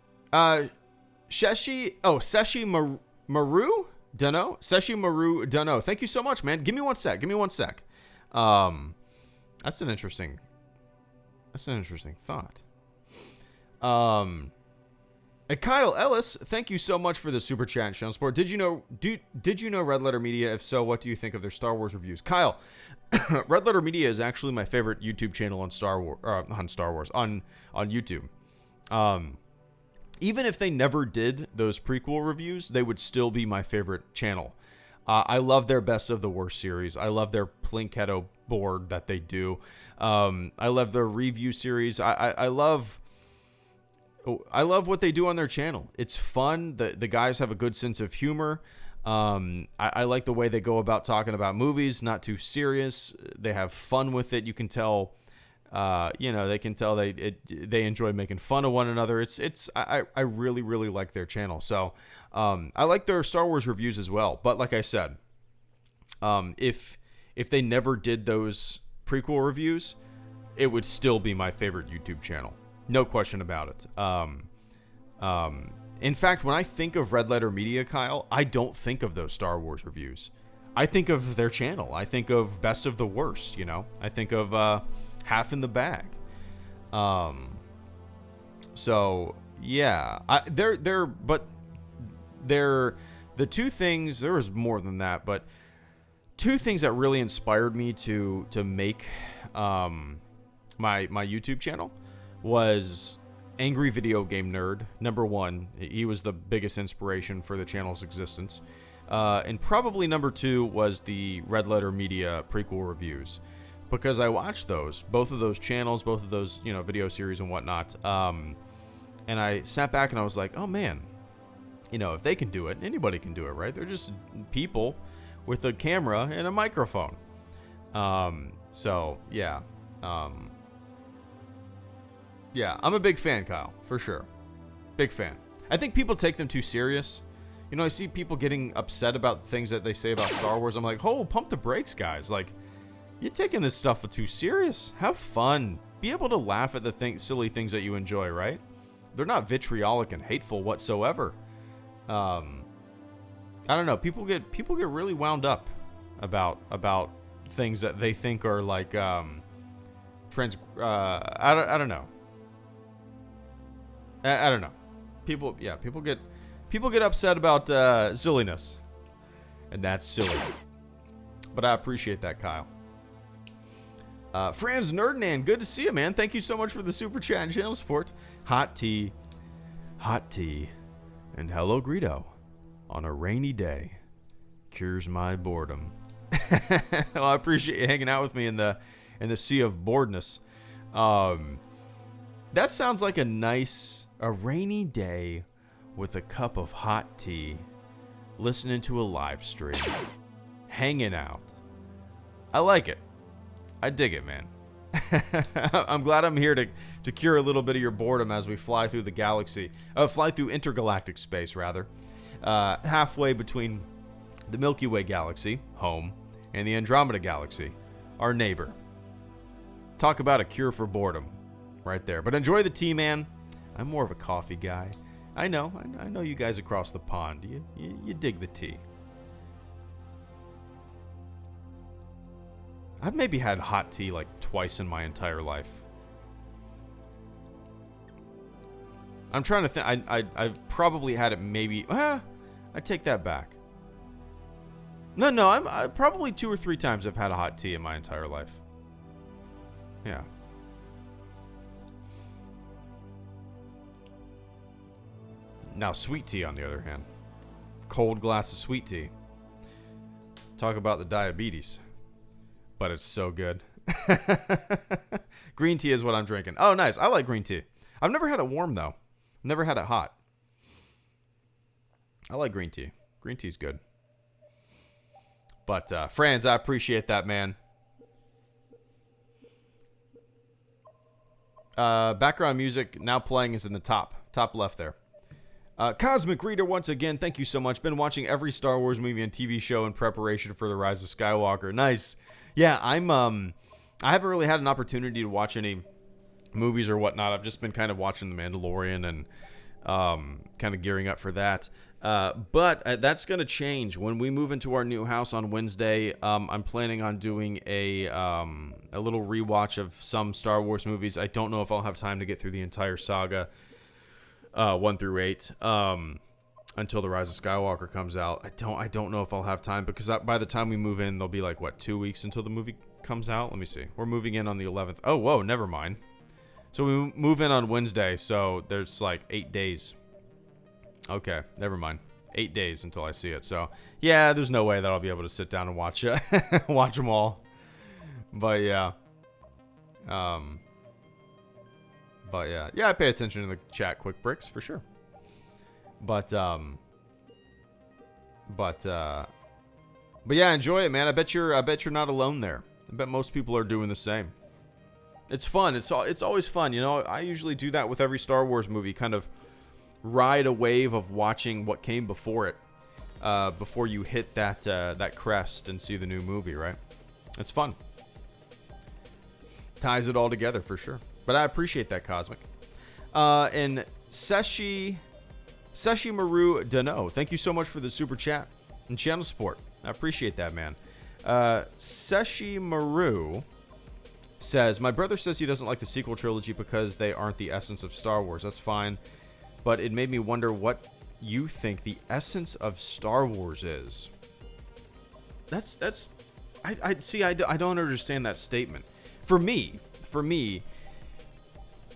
Seshi Maru? Dunno. Seshi Maru Dunno. Thank you so much, man. Give me one sec. That's an interesting thought. Kyle Ellis, thank you so much for the super chat and show support. Did you know Red Letter Media? If so, what do you think of their Star Wars reviews? Kyle, Red Letter Media is actually my favorite YouTube channel on Star Wars on YouTube. even if they never did those prequel reviews, they would still be my favorite channel. I love their Best of the Worst series. I love their Plinketto board that they do. I love their review series. I love what they do on their channel. It's fun. The guys have a good sense of humor. I like the way they go about talking about movies, not too serious. They have fun with it. You can tell, they can tell they enjoy making fun of one another. I really, really like their channel. So, I like their Star Wars reviews as well. But like I said, if they never did those prequel reviews, it would still be my favorite YouTube channel. No question about it. In fact, when I think of Red Letter Media, Kyle, I don't think of those Star Wars reviews. I think of their channel. I think of Best of the Worst, I think of Half in the Bag. So, yeah. The two things, there was more than that, but two things that really inspired me to make my YouTube channel was Angry Video Game Nerd, number one. He was the biggest inspiration for the channel's existence. And probably number two was the Red Letter Media prequel reviews, because I watched both of those channels, both of those, video series and whatnot. And I sat back and I was like, oh man, if they can do it, anybody can do it, right? They're just people with a camera and a microphone. So yeah. Yeah, I'm a big fan, Kyle, for sure. Big fan. I think people take them too serious. I see people getting upset about things that they say about Star Wars. I'm like, oh, pump the brakes, guys. Like, you're taking this stuff too serious. Have fun. Be able to laugh at the silly things that you enjoy, right? They're not vitriolic and hateful whatsoever. I don't know. People get really wound up about things that they think are like I don't know. I don't know. People get upset about silliness, and that's silly. But I appreciate that, Kyle. Franz Nerdnan, good to see you, man. Thank you so much for the super chat and channel support. Hot tea, and hello, Greedo. On a rainy day, cures my boredom. Well, I appreciate you hanging out with me in the sea of boredness. That sounds like a rainy day with a cup of hot tea, listening to a live stream, hanging out. I like it. I dig it, man. I'm glad I'm here to cure a little bit of your boredom as we fly through the galaxy. Fly through intergalactic space, rather. Halfway between the Milky Way galaxy, home, and the Andromeda galaxy, our neighbor. Talk about a cure for boredom. Right there. But enjoy the tea, man. I'm more of a coffee guy. I know you guys across the pond. You dig the tea. I've maybe had hot tea like twice in my entire life. I'm trying to think. I've probably had it maybe. I take that back. No. I probably 2 or 3 times I've had a hot tea in my entire life. Yeah. Now, sweet tea, on the other hand. Cold glass of sweet tea. Talk about the diabetes. But it's so good. Green tea is what I'm drinking. Oh, nice. I like green tea. I've never had it warm, though. Never had it hot. I like green tea. Green tea's good. But, Franz, I appreciate that, man. Background music now playing is in the top left there. Cosmic Reader, once again, thank you so much. Been watching every Star Wars movie and TV show in preparation for The Rise of Skywalker. Nice. Yeah, I haven't really had an opportunity to watch any movies or whatnot. I've just been kind of watching The Mandalorian and kind of gearing up for that. But that's going to change when we move into our new house on Wednesday. I'm planning on doing a little rewatch of some Star Wars movies. I don't know if I'll have time to get through the entire saga, 1 through 8, until The Rise of Skywalker comes out. I don't know if I'll have time, because by the time we move in, there'll be like 2 weeks until the movie comes out. Let me see. We're moving in on the 11th. Oh, whoa, never mind. So we move in on Wednesday, so there's 8 days Okay, never mind. 8 days until I see it. So, yeah, there's no way that I'll be able to sit down and watch watch them all. But yeah. Yeah, I pay attention to the chat quick bricks for sure. But yeah, enjoy it, man. I bet you're not alone there. I bet most people are doing the same. It's fun. It's always fun, you know. I usually do that with every Star Wars movie, kind of ride a wave of watching what came before it, before you hit that crest and see the new movie, right? It's fun. Ties it all together for sure. But I appreciate that, Cosmic. And Seshi Maru Dano, thank you so much for the super chat and channel support. I appreciate that, man. Seshi Maru says, my brother says he doesn't like the sequel trilogy because they aren't the essence of Star Wars. That's fine. But it made me wonder what you think the essence of Star Wars is. I don't understand that statement. For me,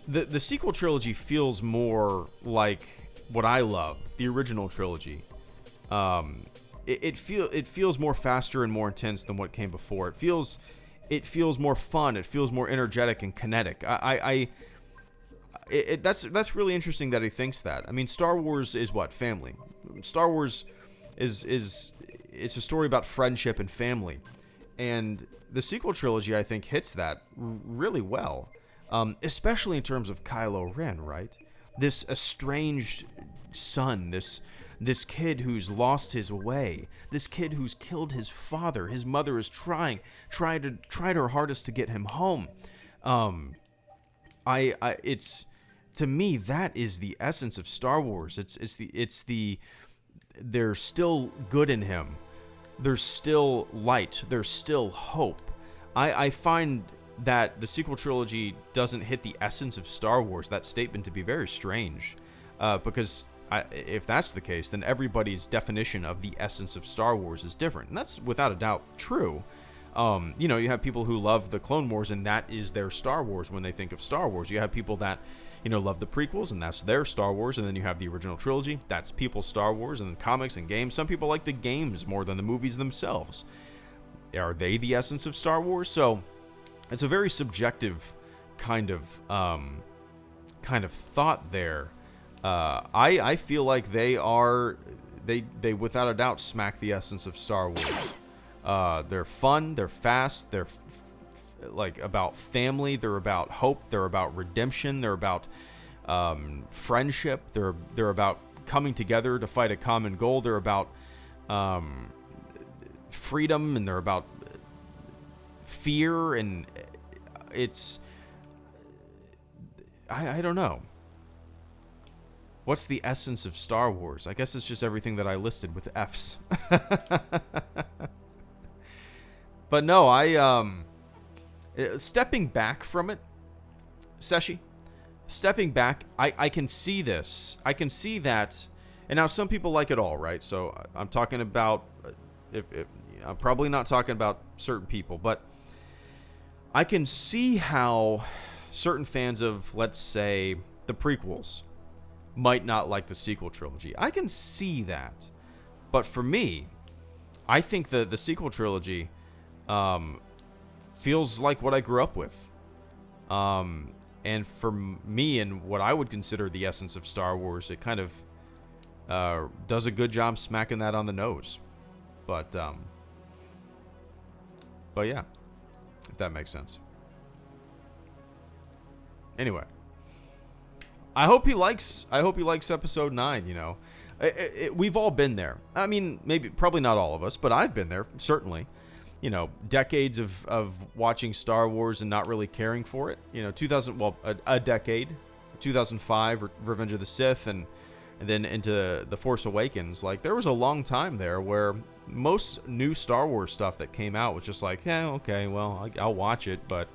the sequel trilogy feels more like what I love, the original trilogy. It feels more faster and more intense than what came before. It feels more fun. It feels more energetic and kinetic. That's really interesting that he thinks that. I mean, Star Wars is what? Family. Star Wars is it's a story about friendship and family. And the sequel trilogy, I think, hits that really well. Especially in terms of Kylo Ren, right? This estranged son, this kid who's lost his way, this kid who's killed his father. His mother is tried her hardest to get him home. It's, to me, that is the essence of Star Wars. There's still good in him. There's still light. There's still hope. I find that the sequel trilogy doesn't hit the essence of Star Wars, that statement, to be very strange. Because if that's the case, then everybody's definition of the essence of Star Wars is different. And that's without a doubt true. You have people who love the Clone Wars, and that is their Star Wars when they think of Star Wars. You have people that, love the prequels, and that's their Star Wars. And then you have the original trilogy. That's people's Star Wars, and then comics and games. Some people like the games more than the movies themselves. Are they the essence of Star Wars? So it's a very subjective kind of thought there. I feel like they without a doubt smack the essence of Star Wars. They're fun, they're fast, they're like about family, they're about hope, they're about redemption, they're about friendship, they're about coming together to fight a common goal, they're about freedom, and they're about fear, and it's I don't know. What's the essence of Star Wars? I guess it's just everything that I listed with F's. But no, stepping back from it, Seshi, stepping back, I can see this. I can see that. And now some people like it all, right? So I'm talking about, I'm probably not talking about certain people, but I can see how certain fans of, let's say, the prequels might not like the sequel trilogy. I can see that. But for me, I think the sequel trilogy feels like what I grew up with. And for me, and what I would consider the essence of Star Wars, it kind of does a good job smacking that on the nose. But yeah, if that makes sense. Anyway, I hope he likes episode 9. We've all been there. I mean, probably not all of us, but I've been there, certainly. Decades of watching Star Wars and not really caring for it. A decade, 2005, Revenge of the Sith, and then into The Force Awakens. Like, there was a long time there where most new Star Wars stuff that came out was just like, yeah, okay, well, I'll watch it, but,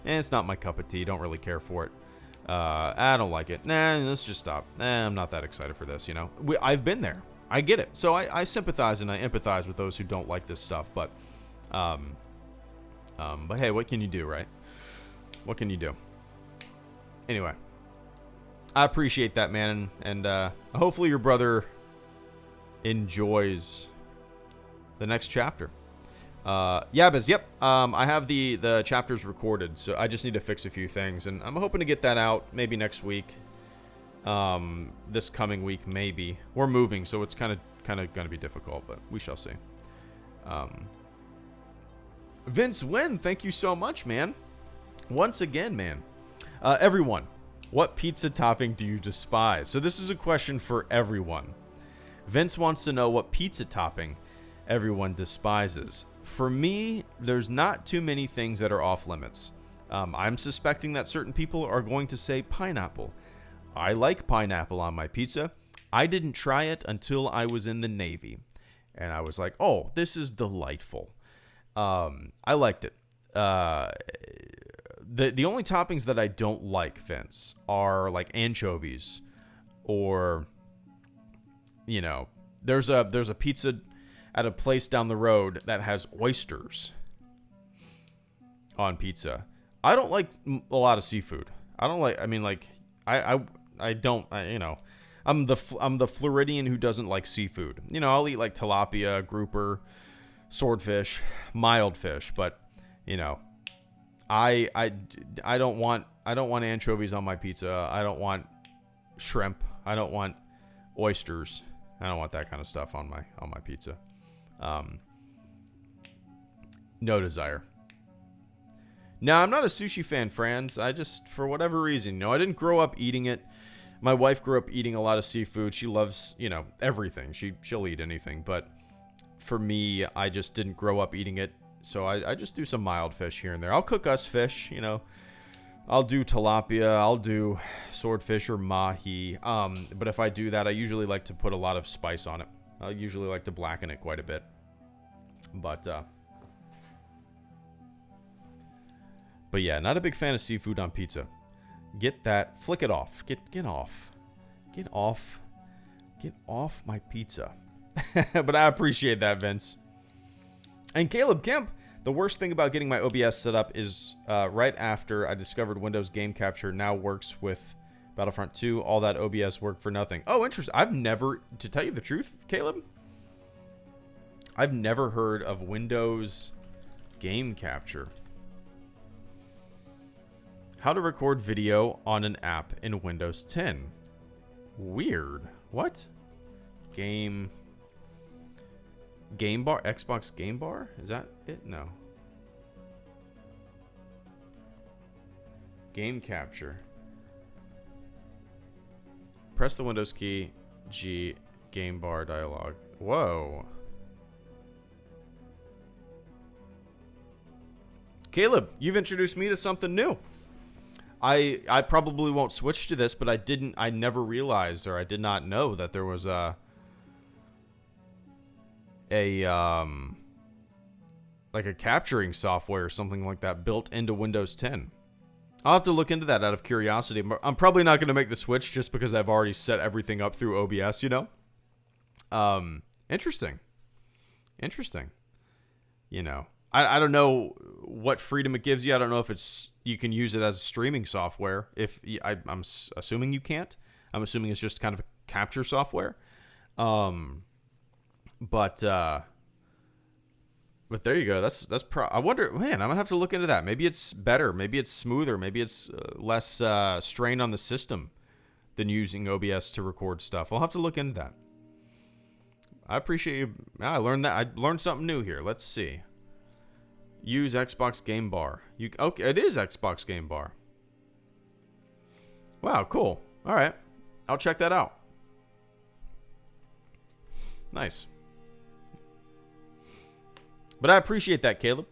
it's not my cup of tea. Don't really care for it. I don't like it. Nah, let's just stop. I'm not that excited for this, I've been there. I get it. So I sympathize and I empathize with those who don't like this stuff, but hey, what can you do, right? What can you do? Anyway, I appreciate that, man, and hopefully your brother enjoys the next chapter. Yeah, Biz, yep. I have the chapters recorded, so I just need to fix a few things, and I'm hoping to get that out maybe next week. This coming week, maybe. We're moving, so it's kind of going to be difficult, but we shall see. Vince Wynn, thank you so much, man. Once again, man. Everyone, what pizza topping do you despise? So this is a question for everyone. Vince wants to know what pizza topping everyone despises. For me, there's not too many things that are off limits. I'm suspecting that certain people are going to say pineapple. I like pineapple on my pizza. I didn't try it until I was in the Navy. And I was like, oh, this is delightful. I liked it. The only toppings that I don't like, Vince, are like anchovies, or, you know, there's a pizza at a place down the road that has oysters on pizza. I don't like a lot of seafood. I don't like. I mean, like I don't. You know, I'm the Floridian who doesn't like seafood. You know, I'll eat like tilapia, grouper, swordfish, mild fish, but you know. I don't want anchovies on my pizza. I don't want shrimp. I don't want oysters. I don't want that kind of stuff on my pizza. No desire. No, I'm not a sushi fan, Franz. I just, for whatever reason, you know, I didn't grow up eating it. My wife grew up eating a lot of seafood. She loves, you know, everything. She'll eat anything, but for me, I just didn't grow up eating it. So I just do some mild fish here and there. I'll cook us fish, you know. I'll do tilapia. I'll do swordfish or mahi. But if I do that, I usually like to put a lot of spice on it. I usually like to blacken it quite a bit. But yeah, not a big fan of seafood on pizza. Get that. Flick it off. Get off. Get off. Get off my pizza. But I appreciate that, Vince. And Caleb Kemp, the worst thing about getting my OBS set up is right after I discovered Windows Game Capture now works with Battlefront 2, all that OBS worked for nothing. Oh, interesting. I've never, to tell you the truth, Caleb, I've never heard of Windows Game Capture. How to record video on an app in Windows 10. Weird. What? Game bar? Xbox Game Bar? Is that it? No. Game Capture. Press the Windows key. G. Game Bar dialog. Whoa. Caleb, you've introduced me to something new. I probably won't switch to this, but I never realized, or I did not know that there was like a capturing software or something like that built into Windows 10. I'll have to look into that out of curiosity. I'm probably not going to make the switch just because I've already set everything up through OBS, you know? Interesting. You know, I don't know what freedom it gives you. I don't know if you can use it as a streaming software. I'm assuming you can't. I'm assuming it's just kind of a capture software. But there you go. I wonder, man, I'm gonna have to look into that. Maybe it's better. Maybe it's smoother. Maybe it's less strain on the system than using OBS to record stuff. I'll have to look into that. I appreciate you. I learned that. I learned something new here. Let's see. Use Xbox Game Bar. Okay, it is Xbox Game Bar. Wow, cool. All right, I'll check that out. Nice. But I appreciate that, Caleb.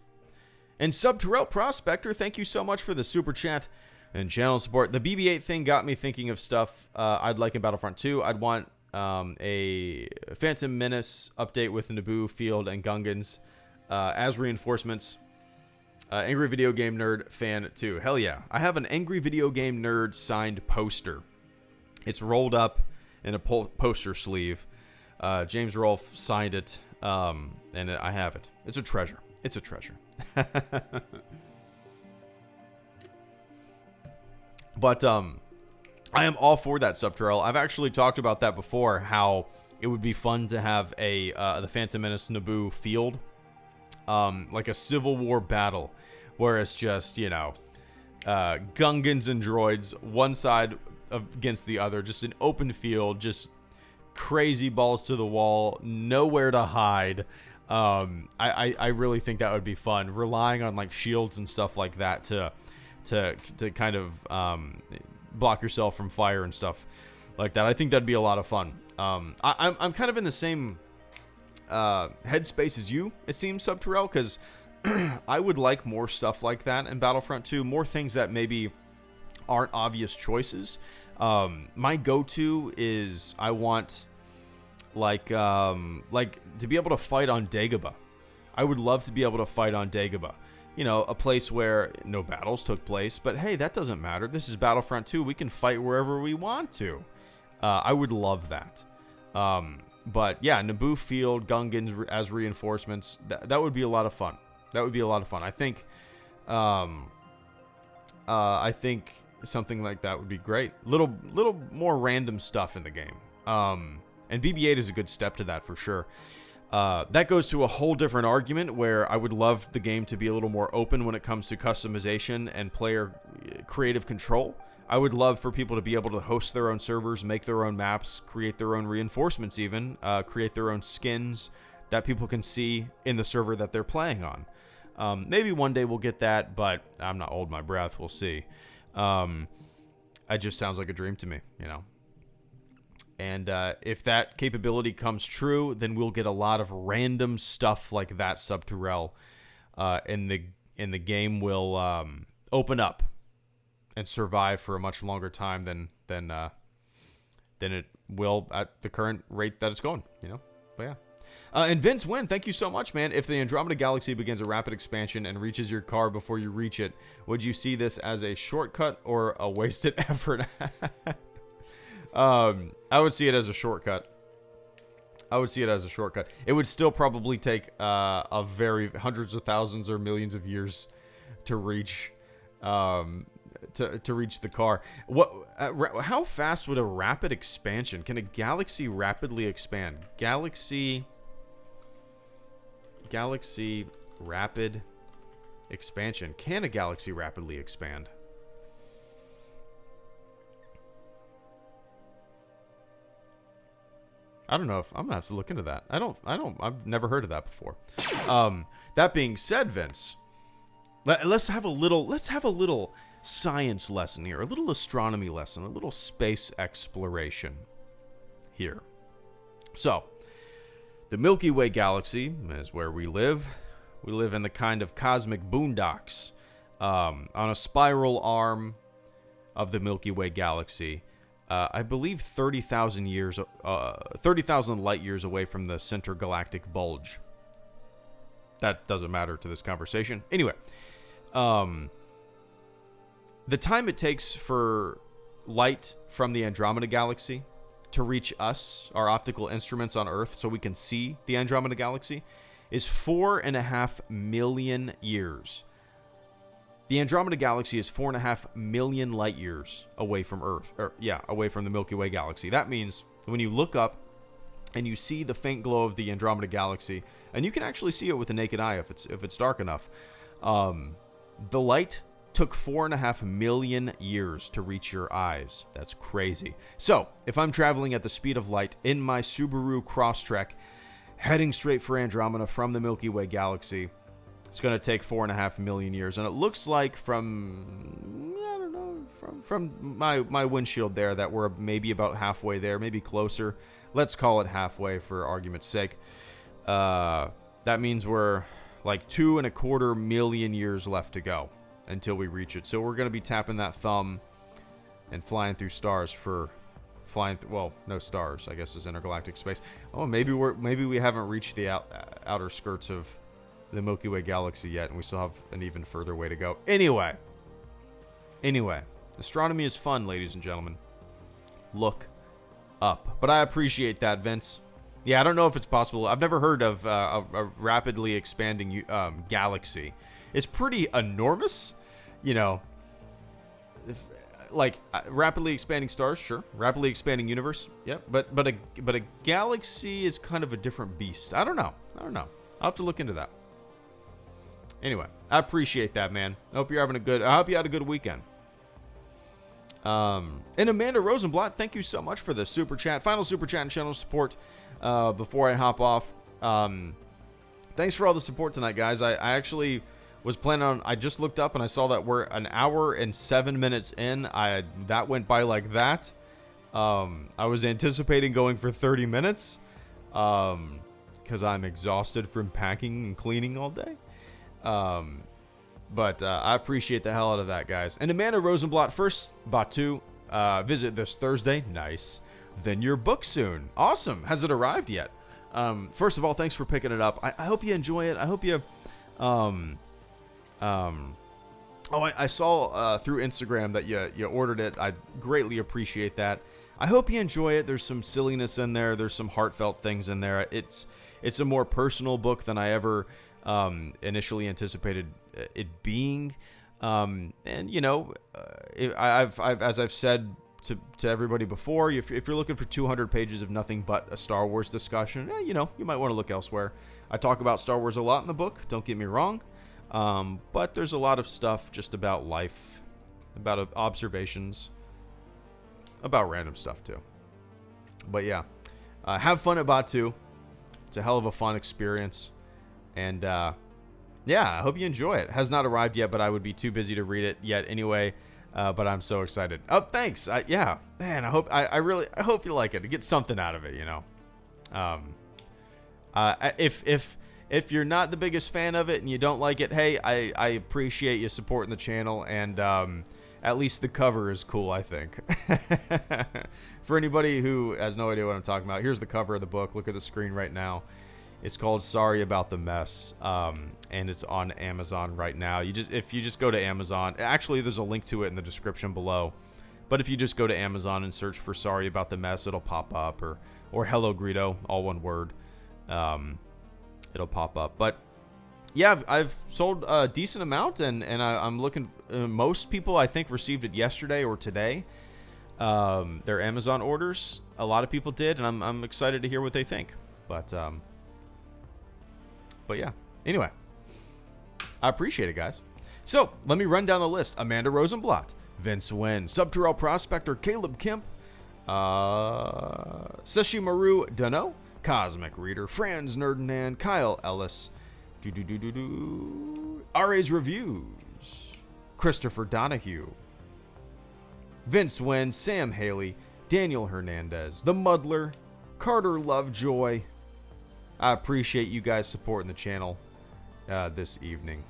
And SWTOR Prospector, thank you so much for the super chat and channel support. The BB-8 thing got me thinking of stuff I'd like in Battlefront 2. I'd want a Phantom Menace update with Naboo, Field, and Gungans as reinforcements. Angry Video Game Nerd fan 2. Hell yeah. I have an Angry Video Game Nerd signed poster. It's rolled up in a poster sleeve. James Rolfe signed it, and I have it. It's a treasure. It's a treasure. But I am all for that, SWTOR. I've actually talked about that before, how it would be fun to have the Phantom Menace Naboo field, like a Civil War battle, where it's just, you know, Gungans and droids, one side against the other, just an open field, just crazy balls to the wall, nowhere to hide. I really think that would be fun, relying on like shields and stuff like that to kind of block yourself from fire and stuff like that. I think that'd be a lot of fun. I'm kind of in the same headspace as you, it seems, SWTOR, because I would like more stuff like that in Battlefront 2, more things that maybe aren't obvious choices. My go-to is I want like to be able to fight on Dagobah. I would love to be able to fight on Dagobah. You know, a place where no battles took place, but hey, that doesn't matter. This is Battlefront 2. We can fight wherever we want to. I would love that. But yeah, Naboo Field, Gungans as reinforcements, that would be a lot of fun. That would be a lot of fun. I think something like that would be great. Little more random stuff in the game. And BB-8 is a good step to that for sure. That goes to a whole different argument where I would love the game to be a little more open when it comes to customization and player creative control. I would love for people to be able to host their own servers, make their own maps, create their own reinforcements even, create their own skins that people can see in the server that they're playing on. Maybe one day we'll get that, but I'm not holding my breath. We'll see. It just sounds like a dream to me, you know. And if that capability comes true, then we'll get a lot of random stuff like that, SWTOR. And the game will open up and survive for a much longer time than it will at the current rate that it's going, you know. But yeah. And Vince Wynn, thank you so much, man. If the Andromeda Galaxy begins a rapid expansion and reaches your car before you reach it, would you see this as a shortcut or a wasted effort? I would see it as a shortcut. It would still probably take a very hundreds of thousands or millions of years to reach to reach the car. How fast would a rapid expansion? Can a galaxy rapidly expand? Galaxy rapid expansion. Can a galaxy rapidly expand? I don't know if I'm gonna have to look into that. I've never heard of that before. That being said, Vince, let's have a little science lesson here, a little astronomy lesson, a little space exploration here. So, the Milky Way galaxy is where we live. We live in the kind of cosmic boondocks on a spiral arm of the Milky Way galaxy. I believe 30,000 light years away from the center galactic bulge. That doesn't matter to this conversation. Anyway, the time it takes for light from the Andromeda Galaxy to reach us, our optical instruments on Earth, so we can see the Andromeda Galaxy, is 4.5 million years. The Andromeda Galaxy is 4.5 million light years away from Earth, away from the Milky Way galaxy. That means when you look up and you see the faint glow of the Andromeda Galaxy, and you can actually see it with the naked eye if it's dark enough, the light took 4.5 million years to reach your eyes. That's crazy. So, if I'm traveling at the speed of light in my Subaru Crosstrek, heading straight for Andromeda from the Milky Way galaxy, it's going to take 4.5 million years. And it looks like from my windshield there that we're maybe about halfway there, maybe closer. Let's call it halfway for argument's sake. That means we're like 2.25 million years left to go until we reach it. So we're going to be tapping that thumb and flying through stars for no stars, I guess, is intergalactic space. Oh, maybe we haven't reached the outer skirts of the Milky Way galaxy yet, and we still have an even further way to go. Anyway, astronomy is fun, ladies and gentlemen. Look up. But I appreciate that, Vince. Yeah, I don't know if it's possible. I've never heard of a rapidly expanding galaxy. It's pretty enormous, you know. like rapidly expanding stars, sure. Rapidly expanding universe, yep. But a galaxy is kind of a different beast. I don't know. I'll have to look into that. Anyway, I appreciate that, man. I hope you had a good weekend. And Amanda Rosenblatt, thank you so much for the super chat. Final super chat and channel support before I hop off. Thanks for all the support tonight, guys. I actually was planning on, I just looked up and I saw that we're an hour and 7 minutes in. That went by like that. I was anticipating going for 30 minutes because I'm exhausted from packing and cleaning all day. But I appreciate the hell out of that, guys. And Amanda Rosenblatt, first Batu, visit this Thursday. Nice. Then your book soon. Awesome. Has it arrived yet? First of all, thanks for picking it up. I hope you enjoy it. I hope you... I saw through Instagram that you ordered it. I greatly appreciate that. I hope you enjoy it. There's some silliness in there. There's some heartfelt things in there. It's a more personal book than I ever initially anticipated it being. And you know, I've as I've said to everybody before, if you're looking for 200 pages of nothing but a Star Wars discussion, you know, you might want to look elsewhere. I talk about Star Wars a lot in the book. Don't get me wrong. But there's a lot of stuff just about life, about observations, about random stuff too. But yeah, have fun at Batu. It's a hell of a fun experience. And yeah, I hope you enjoy it. Has not arrived yet, but I would be too busy to read it yet anyway. But I'm so excited. Oh, thanks. Yeah, man, I hope you like it. Get something out of it, you know. If you're not the biggest fan of it and you don't like it, hey, I appreciate you supporting the channel, and at least the cover is cool, I think. For anybody who has no idea what I'm talking about, here's the cover of the book. Look at the screen right now. It's called Sorry About the Mess, and it's on Amazon right now. If you just go to Amazon, actually there's a link to it in the description below, but if you just go to Amazon and search for Sorry About the Mess, it'll pop up, or Hello Greedo, all one word. It'll pop up. But yeah, I've sold a decent amount, and I'm looking. Most people, I think, received it yesterday or today. Their Amazon orders. A lot of people did, and I'm excited to hear what they think. But yeah. Anyway, I appreciate it, guys. So let me run down the list: Amanda Rosenblatt, Vince Wynn, SWTOR Prospector Caleb Kemp, Seshimaru Dano, Cosmic Reader, Franz Nerdenand, Kyle Ellis, RA's Reviews, Christopher Donahue, Vince Wynn, Sam Haley, Daniel Hernandez, The Muddler, Carter Lovejoy. I appreciate you guys supporting the channel this evening.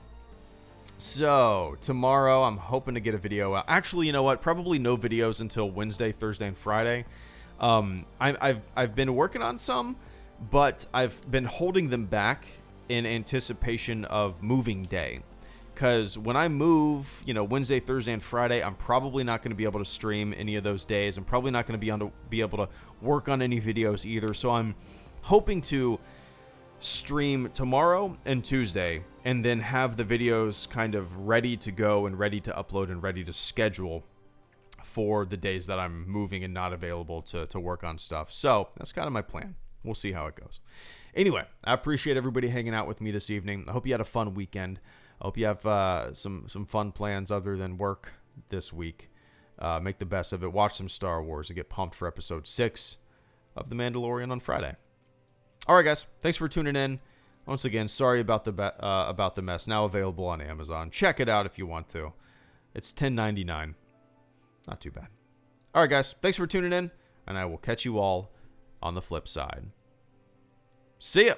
So, tomorrow I'm hoping to get a video out. Actually, you know what? Probably no videos until Wednesday, Thursday, and Friday. I've been working on some, but I've been holding them back in anticipation of moving day. Because when I move, you know, Wednesday, Thursday, and Friday, I'm probably not going to be able to stream any of those days. I'm probably not going to be able to work on any videos either. So I'm hoping to stream tomorrow and Tuesday, and then have the videos kind of ready to go and ready to upload and ready to schedule for the days that I'm moving and not available to work on stuff. So that's kind of my plan. We'll see how it goes. Anyway, I appreciate everybody hanging out with me this evening. I hope you had a fun weekend. I hope you have some fun plans other than work this week. Make the best of it. Watch some Star Wars and get pumped for episode 6 of The Mandalorian on Friday. All right, guys. Thanks for tuning in. Once again, sorry about the mess. Now available on Amazon. Check it out if you want to. It's $10.99. Not too bad. All right, guys. Thanks for tuning in, and I will catch you all on the flip side. See ya.